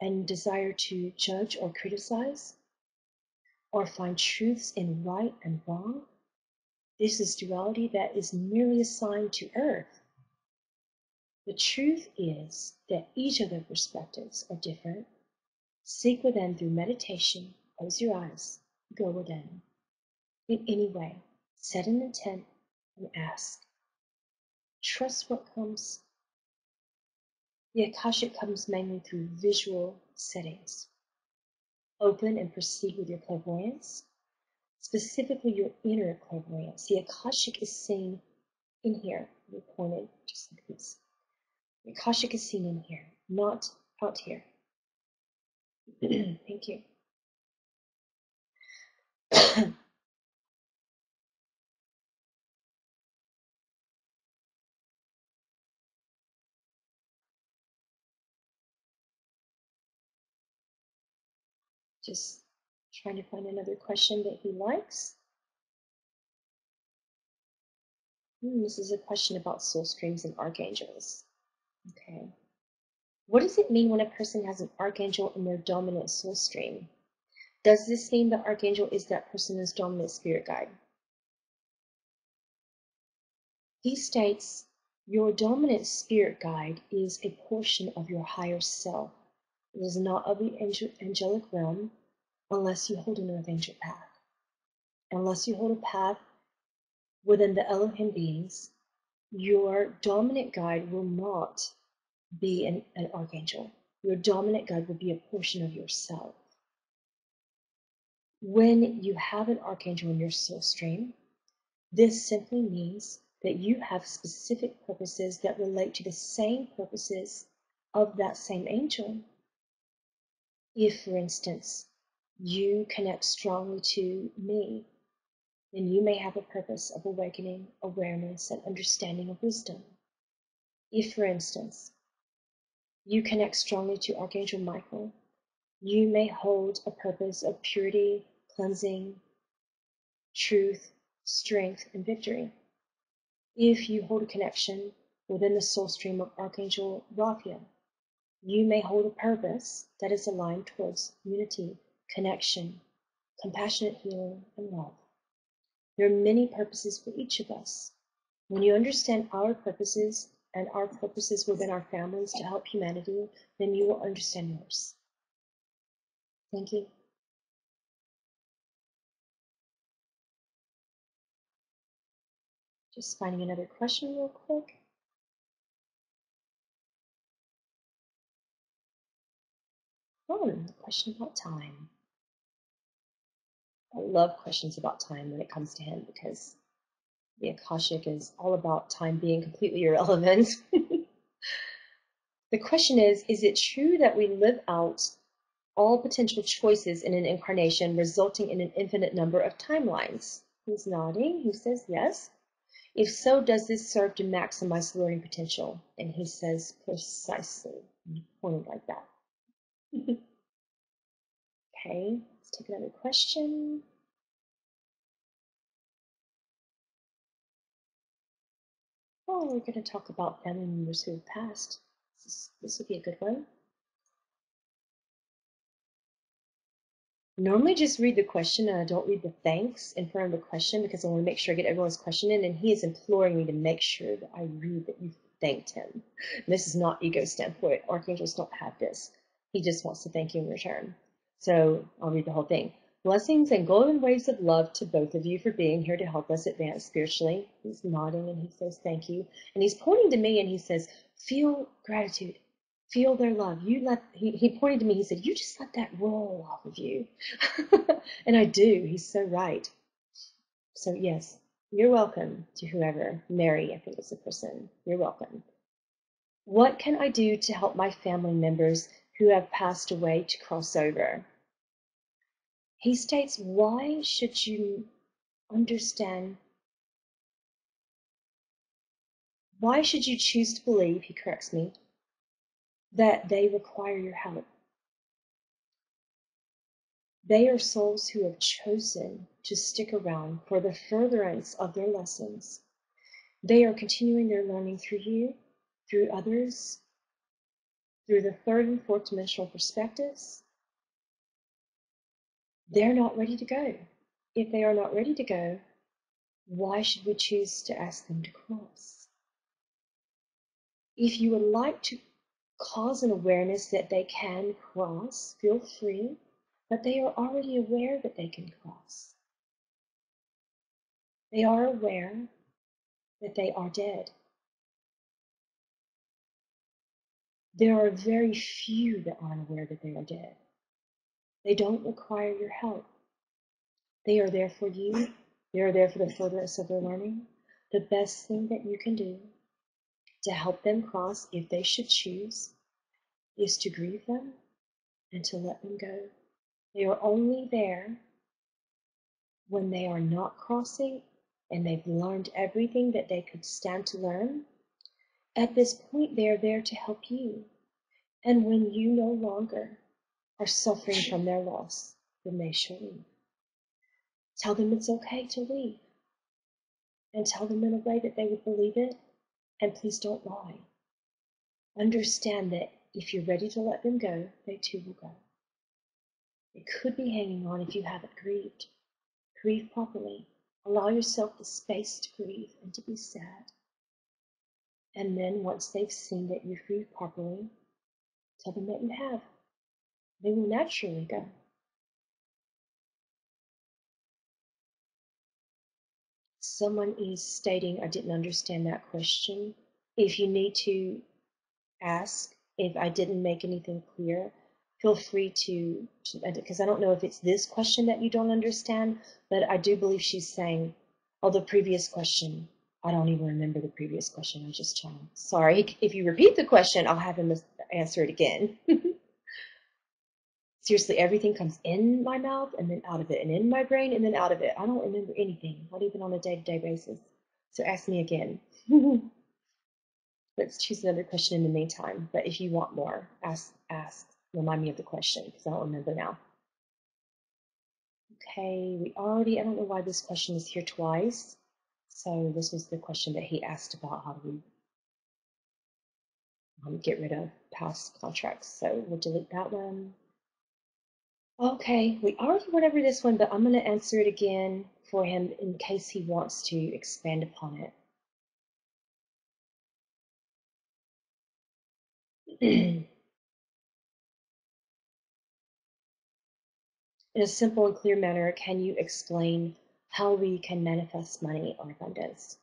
and desire to judge or criticize or find truths in right and wrong. This is duality that is merely assigned to Earth. The truth is that each of their perspectives are different. Seek within through meditation, close your eyes, go within. In any way, set an intent and ask. Trust what comes. The Akashic comes mainly through visual settings. Open and proceed with your clairvoyance, specifically your inner clairvoyance. The Akashic is seen in here. We're pointed just like this. The Akashic is seen in here, not out here. Thank you. Just trying to find another question that he likes. This is a question about soul streams and archangels. Okay. What does it mean when a person has an archangel in their dominant soul stream? Does this mean the archangel is that person's dominant spirit guide? He states, your dominant spirit guide is a portion of your higher self. It is not of the angelic realm unless you hold an archangel path. Unless you hold a path within the Elohim beings, your dominant guide will not be an archangel. Your dominant guide will be a portion of yourself. When you have an archangel in your soul stream, this simply means that you have specific purposes that relate to the same purposes of that same angel. If, for instance, you connect strongly to me, then you may have a purpose of awakening, awareness, and understanding of wisdom. If, for instance, you connect strongly to Archangel Michael, you may hold a purpose of purity, cleansing, truth, strength, and victory. If you hold a connection within the soul stream of Archangel Raziel, you may hold a purpose that is aligned towards unity, connection, compassionate healing, and love. There are many purposes for each of us. When you understand our purposes and our purposes within our families to help humanity, then you will understand yours. Thank you. Just finding another question real quick. Oh, a question about time. I love questions about time when it comes to him because the Akashic is all about time being completely irrelevant. The question is it true that we live out all potential choices in an incarnation, resulting in an infinite number of timelines? He's nodding. He says yes. If so, does this serve to maximize learning potential? And he says precisely. Pointing like that. Okay, let's take another question. Oh, we're going to talk about family members who have passed. This would be a good one. Normally just read the question and I don't read the thanks in front of the question because I want to make sure I get everyone's question in, and he is imploring me to make sure that I read that you thanked him. And this is not ego standpoint. Archangels don't have this. He just wants to thank you in return. So I'll read the whole thing. Blessings and golden waves of love to both of you for being here to help us advance spiritually. He's nodding and he says thank you. And he's pointing to me and he says, feel gratitude. Feel their love. He pointed to me, he said, you just let that roll off of you. And I do. He's so right. So yes, you're welcome to whoever. Mary, I think is the person. You're welcome. What can I do to help my family members who have passed away to cross over? He states, why should you understand? Why should you choose to believe, he corrects me, that they require your help? They are souls who have chosen to stick around for the furtherance of their lessons. They are continuing their learning through you, through others, through the third and fourth dimensional perspectives. They're not ready to go. If they are not ready to go, why should we choose to ask them to cross? If you would like to cause an awareness that they can cross, feel free, but they are already aware that they can cross. They are aware that they are dead. There are very few that aren't aware that they are dead. They don't require your help. They are there for you. They are there for the furtherance of their learning. The best thing that you can do to help them cross, if they should choose, is to grieve them and to let them go. They are only there when they are not crossing and they've learned everything that they could stand to learn. At this point, they are there to help you. And when you no longer are suffering from their loss, then they shall leave. Tell them it's okay to leave. And tell them in a way that they would believe it. And please don't lie. Understand that if you're ready to let them go, they too will go. They could be hanging on if you haven't grieved. Grieve properly. Allow yourself the space to grieve and to be sad. And then once they've seen that you've grieved properly, tell them that you have. They will naturally go. Someone is stating, I didn't understand that question. If you need to ask, if I didn't make anything clear, feel free to, because I don't know if it's this question that you don't understand, but I do believe she's saying, oh, the previous question. I don't even remember the previous question. I just channeled. Sorry. If you repeat the question, I'll have him answer it again. Seriously, everything comes in my mouth and then out of it, and in my brain and then out of it. I don't remember anything, not even on a day-to-day basis. So ask me again. Let's choose another question in the meantime. But if you want more, ask. Remind me of the question, because I don't remember now. Okay, I don't know why this question is here twice. So this was the question that he asked about how do we get rid of past contracts. So we'll delete that one. Okay, we already went over this one, but I'm going to answer it again for him in case he wants to expand upon it. In a simple and clear manner, can you explain how we can manifest money or abundance?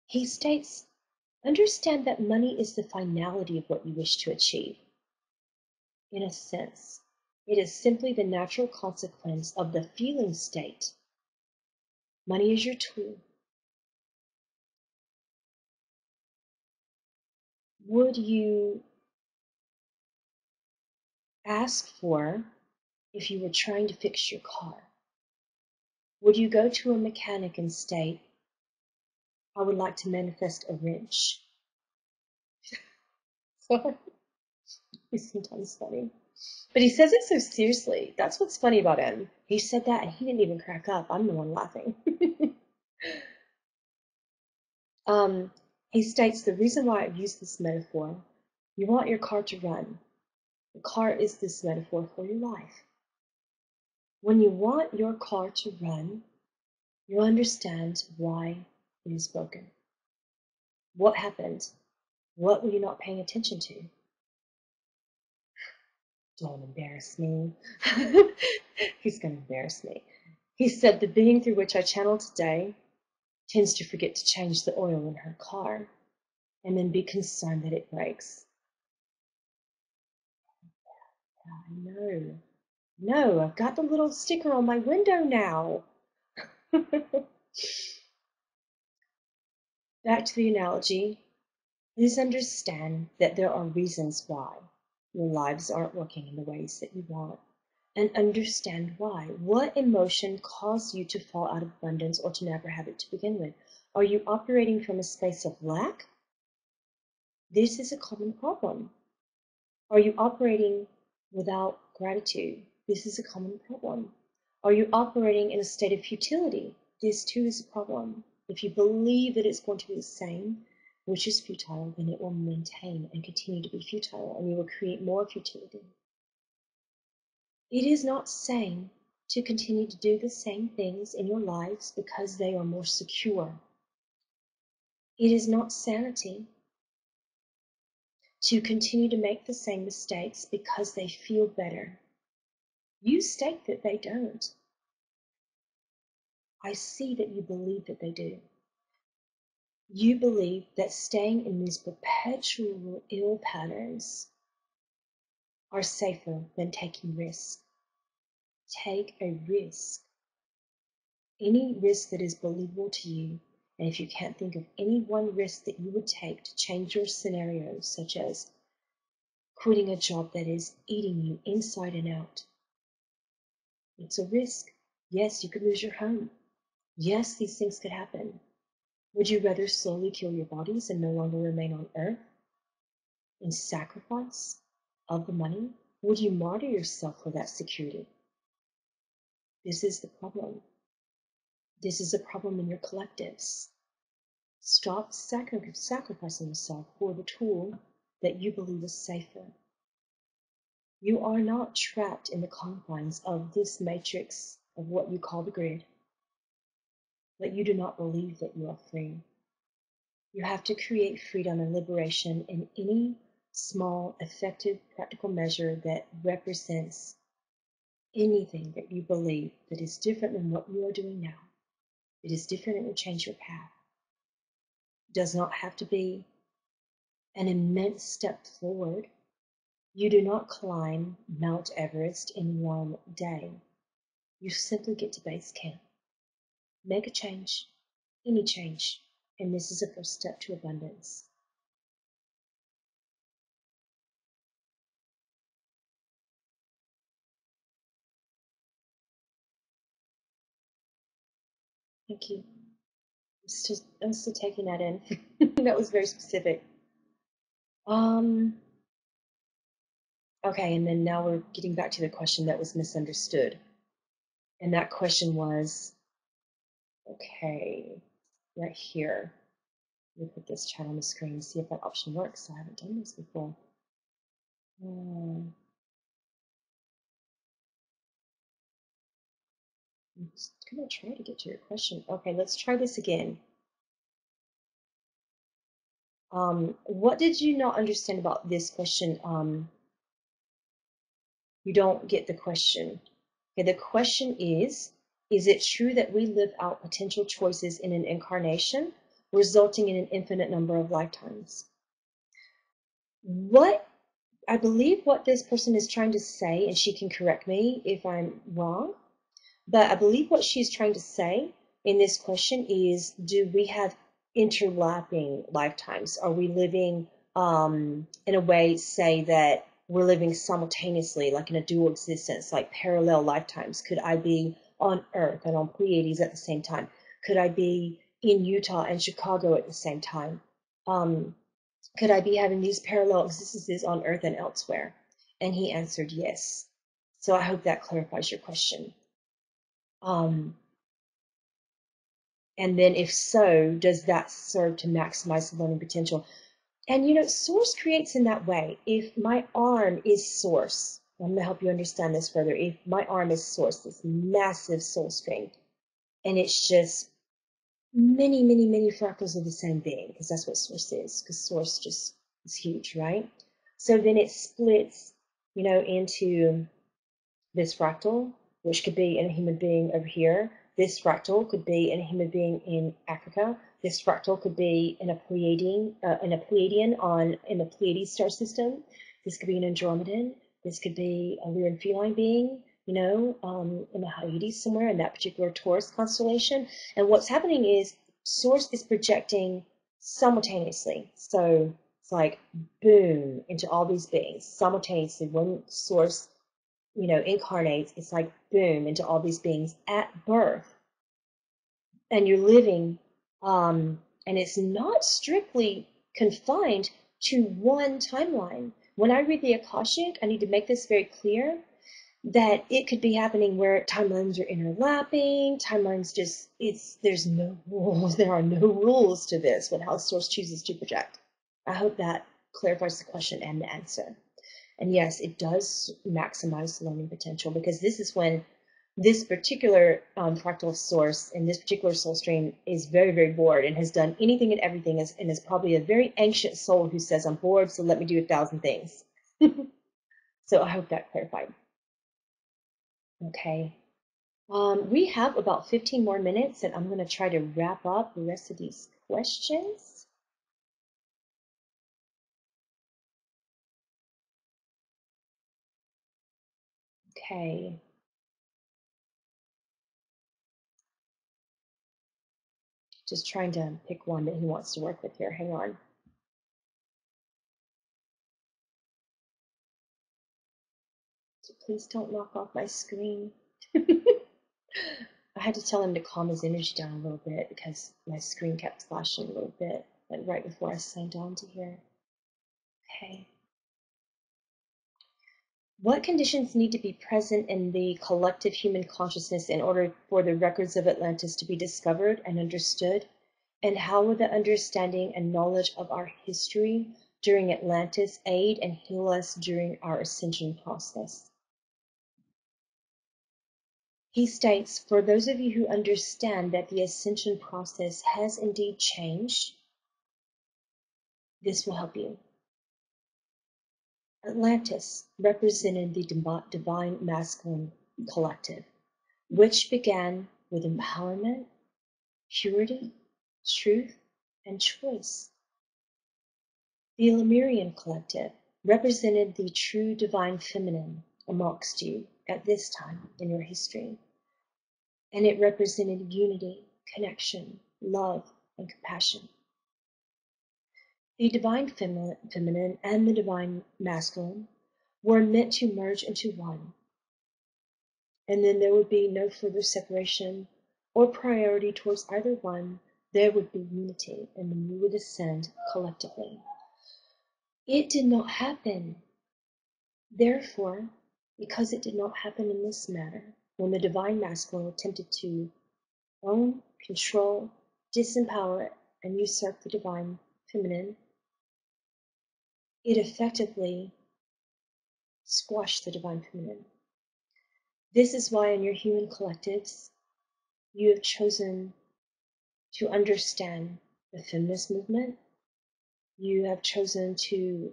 He states, understand that money is the finality of what you wish to achieve. In a sense, it is simply the natural consequence of the feeling state. Money is your tool. Would you ask for if you were trying to fix your car? Would you go to a mechanic and state, I would like to manifest a wrench? He's sometimes funny. But he says it so seriously. That's what's funny about him. He said that and he didn't even crack up. I'm the one laughing. He states the reason why I've used this metaphor, you want your car to run. The car is this metaphor for your life. When you want your car to run, you understand why it is broken. What happened? What were you not paying attention to? Don't embarrass me. He's going to embarrass me. He said, the being through which I channel today tends to forget to change the oil in her car and then be concerned that it breaks. I know. No, I've got the little sticker on my window now. Back to the analogy. Please understand that there are reasons why your lives aren't working in the ways that you want. And understand why. What emotion caused you to fall out of abundance or to never have it to begin with? Are you operating from a space of lack? This is a common problem. Are you operating without gratitude? This is a common problem. Are you operating in a state of futility? This too is a problem. If you believe that it's going to be the same, which is futile, then it will maintain and continue to be futile, and you will create more futility. It is not sane to continue to do the same things in your lives because they are more secure. It is not sanity to continue to make the same mistakes because they feel better. You state that they don't. I see that you believe that they do. You believe that staying in these perpetual ill patterns are safer than taking risks. Take a risk. Any risk that is believable to you, and if you can't think of any one risk that you would take to change your scenario, such as quitting a job that is eating you inside and out, it's a risk. Yes, you could lose your home. Yes, these things could happen. Would you rather slowly kill your bodies and no longer remain on earth in sacrifice of the money? Would you martyr yourself for that security? This is the problem. This is a problem in your collectives. Stop sacrificing yourself for the tool that you believe is safer. You are not trapped in the confines of this matrix of what you call the grid, but you do not believe that you are free. You have to create freedom and liberation in any small, effective, practical measure that represents anything that you believe that is different than what you are doing now. It is different and will change your path. It does not have to be an immense step forward. You do not climb Mount Everest in one day. You simply get to base camp. Make a change, any change, and this is a first step to abundance. Thank you. I'm still taking that in. That was very specific. Okay, and then now we're getting back to the question that was misunderstood. And that question was, okay, right here. Let me put this chat on the screen and see if that option works. I haven't done this before. I'm just gonna try to get to your question. Okay, let's try this again. What did you not understand about this question? You don't get the question. Okay, the question is it true that we live out potential choices in an incarnation, resulting in an infinite number of lifetimes? What I believe what this person is trying to say, and she can correct me if I'm wrong, but I believe what she's trying to say in this question is, do we have interlapping lifetimes? Are we living in a way, say that we're living simultaneously, like in a dual existence, like parallel lifetimes? Could I be on Earth and on Pleiades at the same time? Could I be in Utah and Chicago at the same time? Could I be having these parallel existences on Earth and elsewhere? And he answered yes. So I hope that clarifies your question. And then if so, does that serve to maximize the learning potential? And Source creates in that way. If my arm is Source, I'm going to help you understand this further. If my arm is Source, this massive soul string, and it's just many, many, many fractals of the same being, because that's what Source is, because Source just is huge, right? So then it splits, into this fractal, which could be in a human being over here. This fractal could be in a human being in Africa. This fractal could be in a Pleiadian, in the Pleiades star system. This could be an Andromedan. This could be a Lyran feline being, in the Hyades somewhere in that particular Taurus constellation. And what's happening is Source is projecting simultaneously. So it's like boom into all these beings simultaneously. When Source incarnates, it's like boom into all these beings at birth, and you're living, and it's not strictly confined to one timeline. When I read the Akashic, I need to make this very clear that it could be happening where timelines are interlapping, there's no rules, there are no rules to this when how Source chooses to project. I hope that clarifies the question and the answer. And yes, it does maximize learning potential, because this is when this particular fractal Source in this particular soul stream is very, very bored and has done anything and everything, and is probably a very ancient soul who says, I'm bored, so let me do 1,000 things. So I hope that clarified. Okay. We have about 15 more minutes, and I'm going to try to wrap up the rest of these questions. Okay. Just trying to pick one that he wants to work with here. Hang on. So please don't knock off my screen. I had to tell him to calm his energy down a little bit because my screen kept flashing a little bit, like right before I signed on to here. Okay. What conditions need to be present in the collective human consciousness in order for the records of Atlantis to be discovered and understood? And how will the understanding and knowledge of our history during Atlantis aid and heal us during our ascension process? He states, for those of you who understand that the ascension process has indeed changed, this will help you. Atlantis represented the divine masculine collective, which began with empowerment, purity, truth, and choice. The Illyrian collective represented the true divine feminine amongst you at this time in your history, and it represented unity, connection, love, and compassion. The divine feminine and the divine masculine were meant to merge into one, and then there would be no further separation or priority towards either one. There would be unity, and then you would ascend collectively. It did not happen. Therefore, because it did not happen in this manner, when the divine masculine attempted to own, control, disempower, and usurp the divine feminine, it effectively squashed the divine feminine. This is why in your human collectives, You have chosen to understand the feminist movement. You have chosen to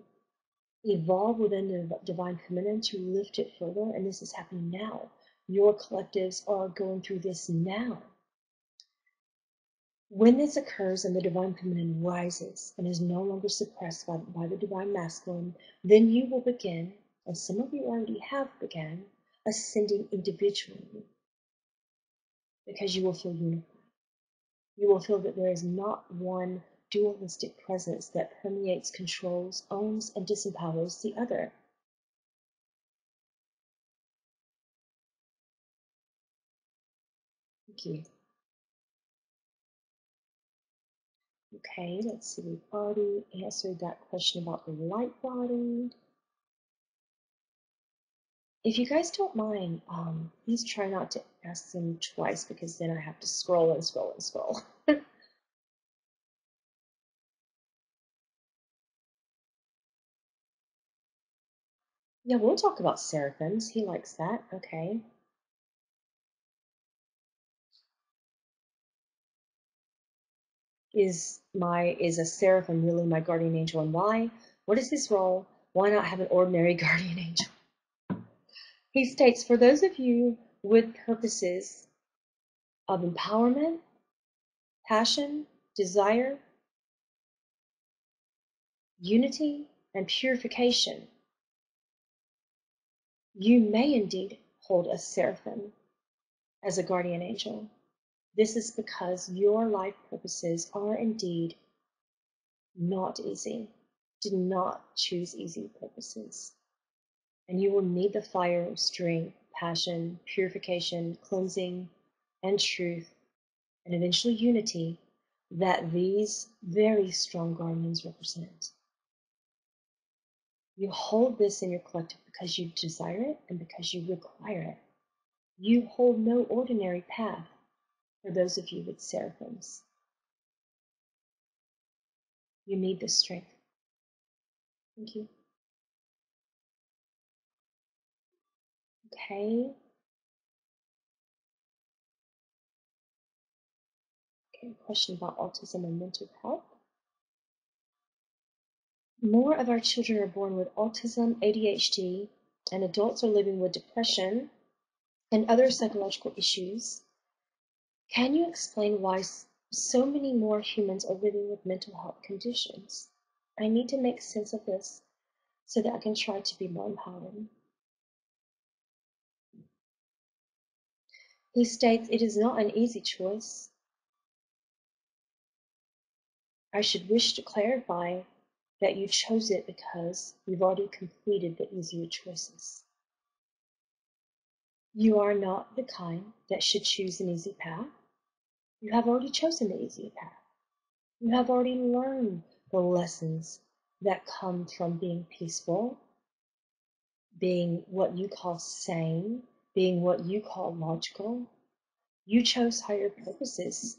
evolve within the divine feminine to lift it further, and this is happening now. Your collectives are going through this now. When this occurs and the divine feminine rises and is no longer suppressed by the divine masculine, then you will begin, and some of you already have begun, ascending individually, because you will feel unified. You will feel that there is not one dualistic presence that permeates, controls, owns, and disempowers the other. Thank you. Okay, let's see. We've already answered that question about the light body. If you guys don't mind, please try not to ask them twice, because then I have to scroll and scroll and scroll. Yeah, we'll talk about seraphims. He likes that. Okay. Is a seraphim really my guardian angel, and why? What is his role? Why not have an ordinary guardian angel? He states, for those of you with purposes of empowerment, passion, desire, unity, and purification, you may indeed hold a seraphim as a guardian angel. This is because your life purposes are indeed not easy. Do not choose easy purposes. And you will need the fire of strength, passion, purification, cleansing, and truth, and eventually unity that these very strong guardians represent. You hold this in your collective because you desire it and because you require it. You hold no ordinary path for those of you with seraphims. You need this strength. Thank you. Okay. Okay, question about autism and mental health. More of our children are born with autism, ADHD, and adults are living with depression and other psychological issues. Can you explain why so many more humans are living with mental health conditions? I need to make sense of this so that I can try to be more empowered. He states, it is not an easy choice. I should wish to clarify that you chose it because you've already completed the easier choices. You are not the kind that should choose an easy path. You have already chosen the easy path. You have already learned the lessons that come from being peaceful, being what you call sane, being what you call logical. You chose higher purposes.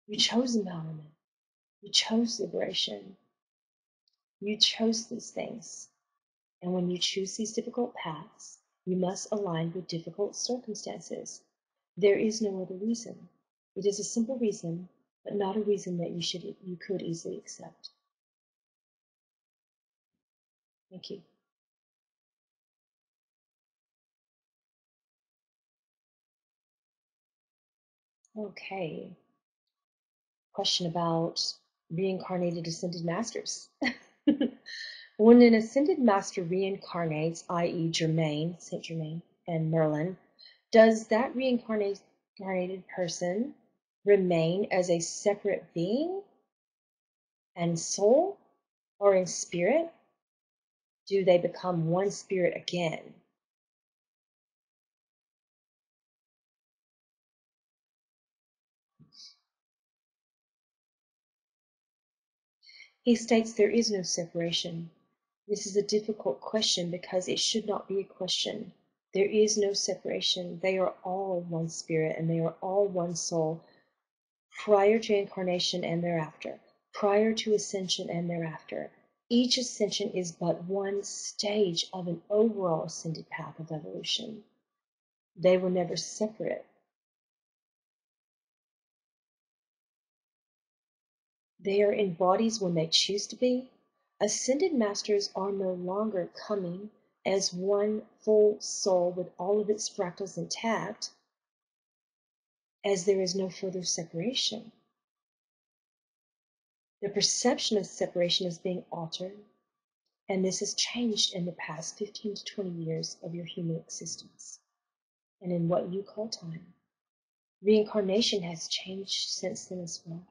You chose empowerment. You chose liberation. You chose these things. And when you choose these difficult paths, you must align with difficult circumstances. There is no other reason. It is a simple reason, but not a reason that you could easily accept. Thank you. Okay. Question about reincarnated ascended masters. When an ascended master reincarnates, i.e. Germain, Saint Germain, and Merlin, does that reincarnated person remain as a separate being and soul, or in spirit? Do they become one spirit again? He states there is no separation. This is a difficult question because it should not be a question. There is no separation. They are all one spirit and they are all one soul, prior to incarnation and thereafter, prior to ascension and thereafter. Each ascension is but one stage of an overall ascended path of evolution. They were never separate. They are in bodies when they choose to be. Ascended masters are no longer coming as one full soul with all of its fractals intact, as there is no further separation. The perception of separation is being altered, and this has changed in the past 15 to 20 years of your human existence, and in what you call time. Reincarnation has changed since then as well.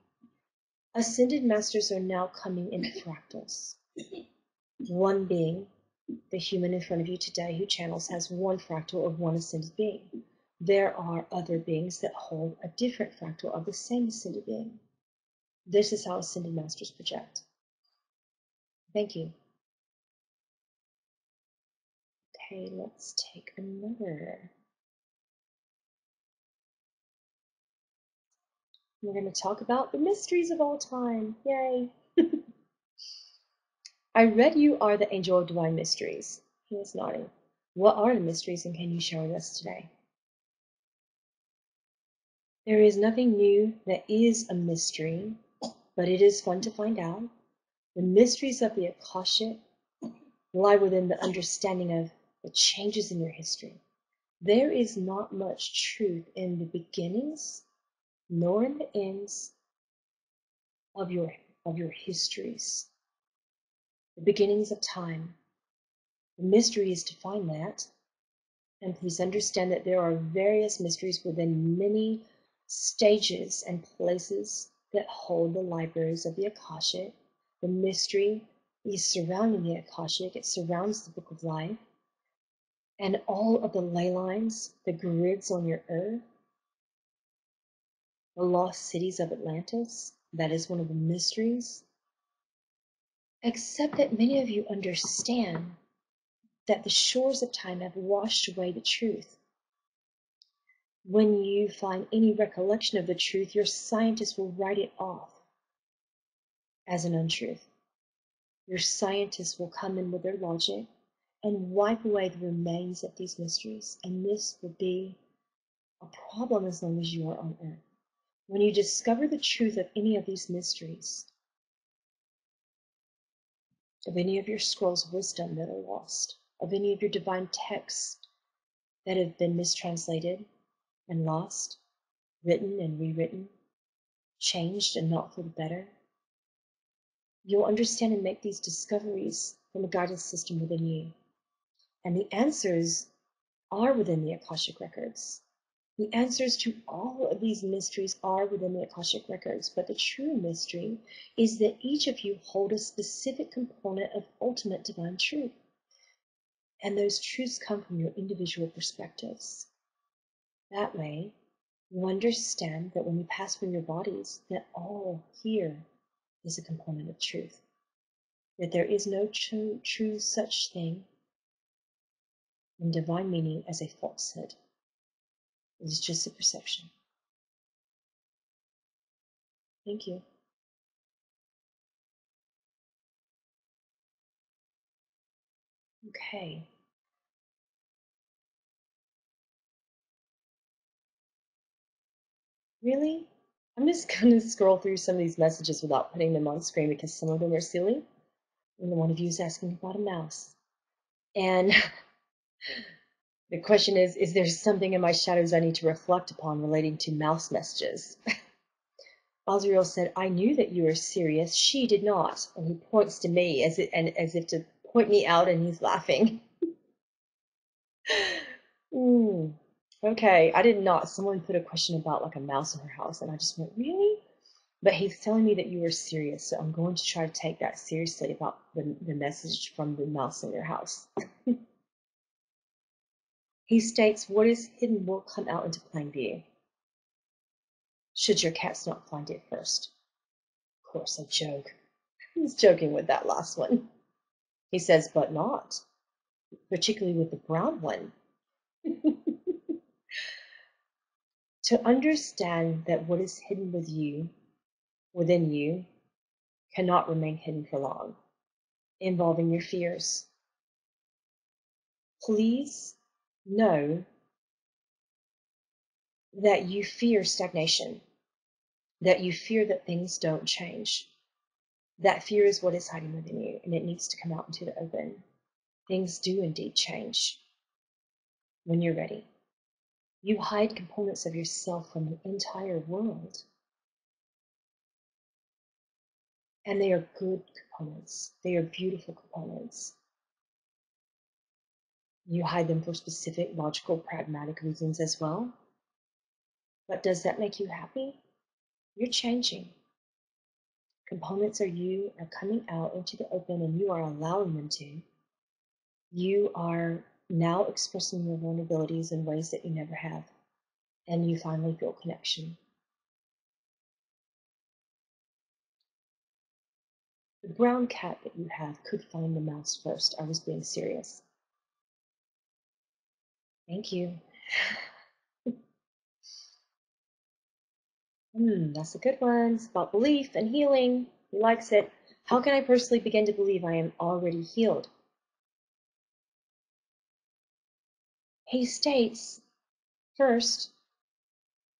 Ascended masters are now coming in fractals. One being, the human in front of you today who channels, has one fractal of one ascended being. There are other beings that hold a different fractal of the same ascended being. This is how ascended masters project. Thank you. Okay, let's take another. We're going to talk about the mysteries of all time. Yay! I read you are the angel of divine mysteries. He is nodding. What are the mysteries, and can you share with us today? There is nothing new that is a mystery, but it is fun to find out. The mysteries of the Akashic lie within the understanding of the changes in your history. There is not much truth in the beginnings nor in the ends of your histories, the beginnings of time. The mystery is to find that, and please understand that there are various mysteries within many stages and places that hold the libraries of the Akashic. The mystery is surrounding the Akashic. It surrounds the Book of Life and all of the ley lines, the grids on your earth, the lost cities of Atlantis. That is one of the mysteries. Except that many of you understand that the shores of time have washed away the truth. When you find any recollection of the truth, your scientists will write it off as an untruth. Your scientists will come in with their logic and wipe away the remains of these mysteries, and this will be a problem as long as you are on Earth. When you discover the truth of any of these mysteries, of any of your scrolls of wisdom that are lost, of any of your divine texts that have been mistranslated and lost, written and rewritten, changed and not for the better, you'll understand and make these discoveries from a guidance system within you. And the answers are within the Akashic Records. The answers to all of these mysteries are within the Akashic Records, but the true mystery is that each of you hold a specific component of ultimate divine truth. And those truths come from your individual perspectives. That way, you understand that when you pass from your bodies, that all here is a component of truth. That there is no true such thing in divine meaning as a falsehood. It is just a perception. Thank you. Okay. Really? I'm just going to scroll through some of these messages without putting them on screen because some of them are silly. And one of you is asking about a mouse. And the question is there something in my shadows I need to reflect upon relating to mouse messages? Raziel said, I knew that you were serious. She did not. And he points to me as if to point me out, and he's laughing. Okay, I did not. Someone put a question about like a mouse in her house, and I just went, really? But he's telling me that you were serious, so I'm going to try to take that seriously about the message from the mouse in your house. He states, what is hidden will come out into plain view, should your cats not find it first. Of course, I joke. He's joking with that last one. He says, but not, particularly with the brown one. To understand that what is hidden within you, cannot remain hidden for long, involving your fears. Please know that you fear stagnation, that you fear that things don't change. That fear is what is hiding within you, and it needs to come out into the open. Things do indeed change when you're ready. You hide components of yourself from the entire world, and they are good components. They are beautiful components. You hide them for specific, logical, pragmatic reasons as well. But does that make you happy? You're changing. Components of you are coming out into the open, and you are allowing them to. You are now expressing your vulnerabilities in ways that you never have, and you finally feel connection. The brown cat that you have could find the mouse first. I was being serious. Thank you. That's a good one. It's about belief and healing. He likes it. How can I personally begin to believe I am already healed? He states, first,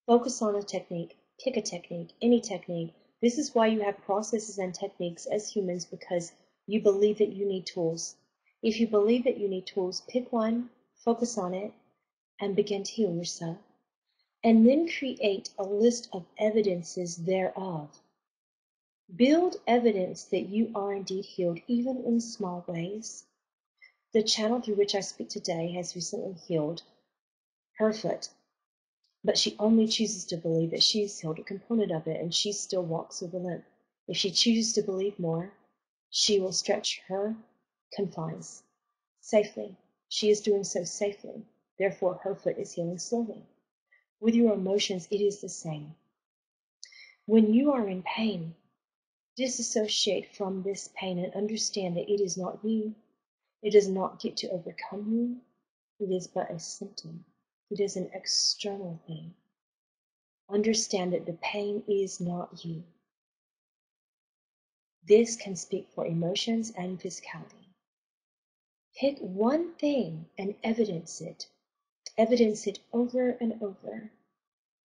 focus on a technique. Pick a technique, any technique. This is why you have processes and techniques as humans, because you believe that you need tools. If you believe that you need tools, pick one, focus on it, and begin to heal yourself. And then create a list of evidences thereof. Build evidence that you are indeed healed, even in small ways. The channel through which I speak today has recently healed her foot, but she only chooses to believe that she's healed a component of it, and she still walks with a limp. If she chooses to believe more, she will stretch her confines safely. She is doing so safely. Therefore, her foot is healing slowly. With your emotions, it is the same. When you are in pain, disassociate from this pain and understand that it is not you. It does not get to overcome you. It is but a symptom. It is an external thing. Understand that the pain is not you. This can speak for emotions and physicality. Pick one thing and evidence it. Evidence it over and over.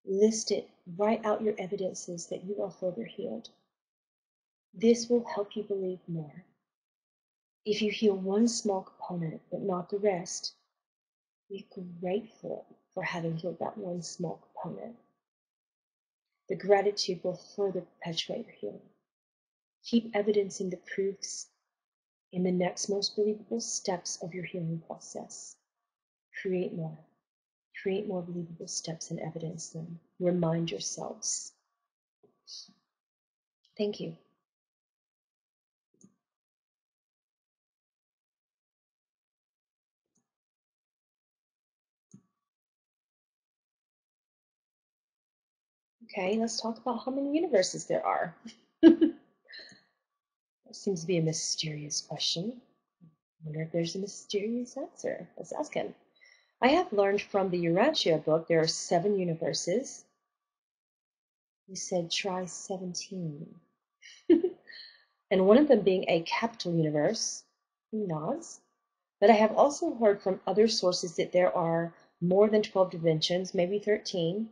List it. Write out your evidences that you are further healed. This will help you believe more. If you heal one small component but not the rest, be grateful for having healed that one small component. The gratitude will further perpetuate your healing. Keep evidencing the proofs in the next most believable steps of your healing process. Create more. Create more believable steps and evidence them. Remind yourselves. Thank you. Okay, let's talk about how many universes there are. That seems to be a mysterious question. I wonder if there's a mysterious answer. Let's ask him. I have learned from the Urantia book there are 7 universes. He said try 17. And one of them being a capital universe. He nods. But I have also heard from other sources that there are more than 12 dimensions, maybe 13.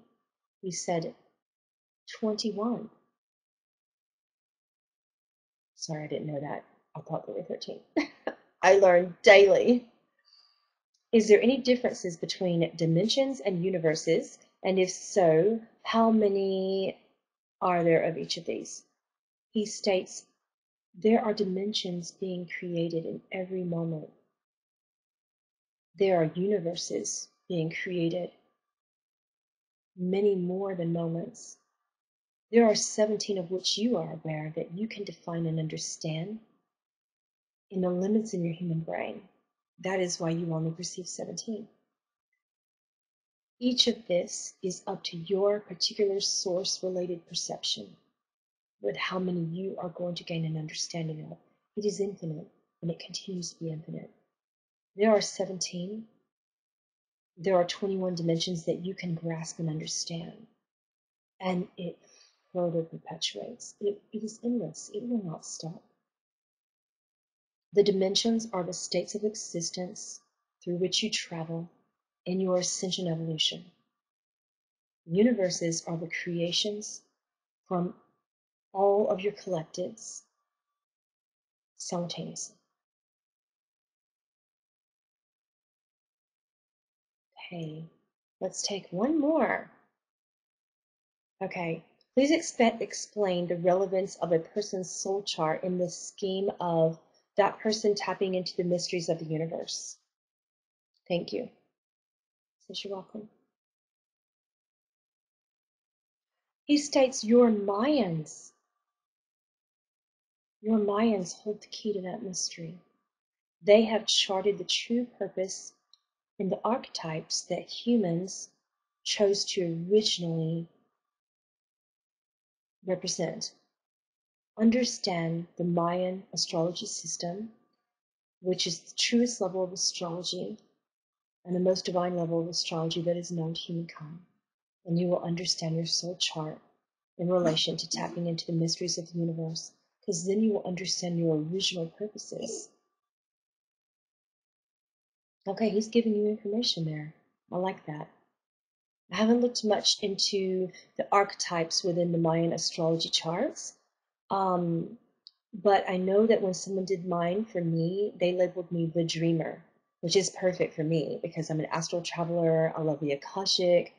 He said 21. Sorry, I didn't know that. I thought there were 13. I learn daily. Is there any differences between dimensions and universes? And if so, how many are there of each of these? He states, there are dimensions being created in every moment. There are universes being created, many more than moments. There are 17 of which you are aware that you can define and understand in the limits in your human brain. That is why you only perceive 17. Each of this is up to your particular source-related perception with how many you are going to gain an understanding of. It is infinite, and it continues to be infinite. There are 17. There are 21 dimensions that you can grasp and understand. And it further perpetuates. It is endless. It will not stop. The dimensions are the states of existence through which you travel in your ascension evolution. Universes are the creations from all of your collectives simultaneously. Okay, let's take one more. Okay, please explain the relevance of a person's soul chart in the scheme of that person tapping into the mysteries of the universe. Thank you. Says you're welcome. He states your Mayans hold the key to that mystery. They have charted the true purpose in the archetypes that humans chose to originally represent. Understand the Mayan astrology system, which is the truest level of astrology and the most divine level of astrology that is known to humankind. And you will understand your soul chart in relation to tapping into the mysteries of the universe, because then you will understand your original purposes. Okay, he's giving you information there. I like that. I haven't looked much into the archetypes within the Mayan astrology charts, but I know that when someone did mine for me, they labeled me the dreamer, which is perfect for me because I'm an astral traveler. I love the Akashic.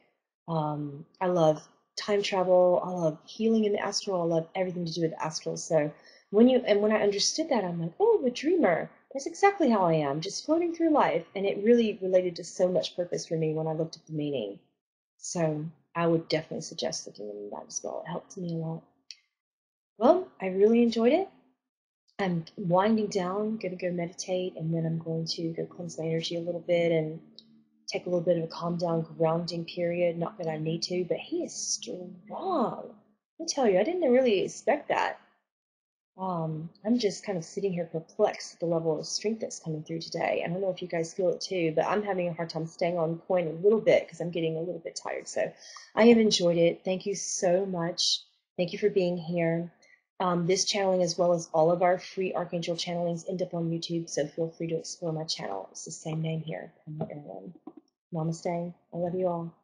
I love time travel. I love healing in the astral. I love everything to do with astral. So when I understood that, I'm like, oh, the dreamer. That's exactly how I am, just floating through life. And it really related to so much purpose for me when I looked at the meaning. So I would definitely suggest looking into that as well. It helped me a lot. Well, I really enjoyed it. I'm winding down, going to go meditate, and then I'm going to go cleanse my energy a little bit and take a little bit of a calm down grounding period. Not that I need to, but he is strong. I tell you, I didn't really expect that. I'm just kind of sitting here perplexed at the level of strength that's coming through today. I don't know if you guys feel it too, but I'm having a hard time staying on point a little bit because I'm getting a little bit tired. So I have enjoyed it. Thank you so much. Thank you for being here. This channeling, as well as all of our free Archangel channelings, end up on YouTube, so feel free to explore my channel. It's the same name here, Pamela Aaralyn. Namaste. I love you all.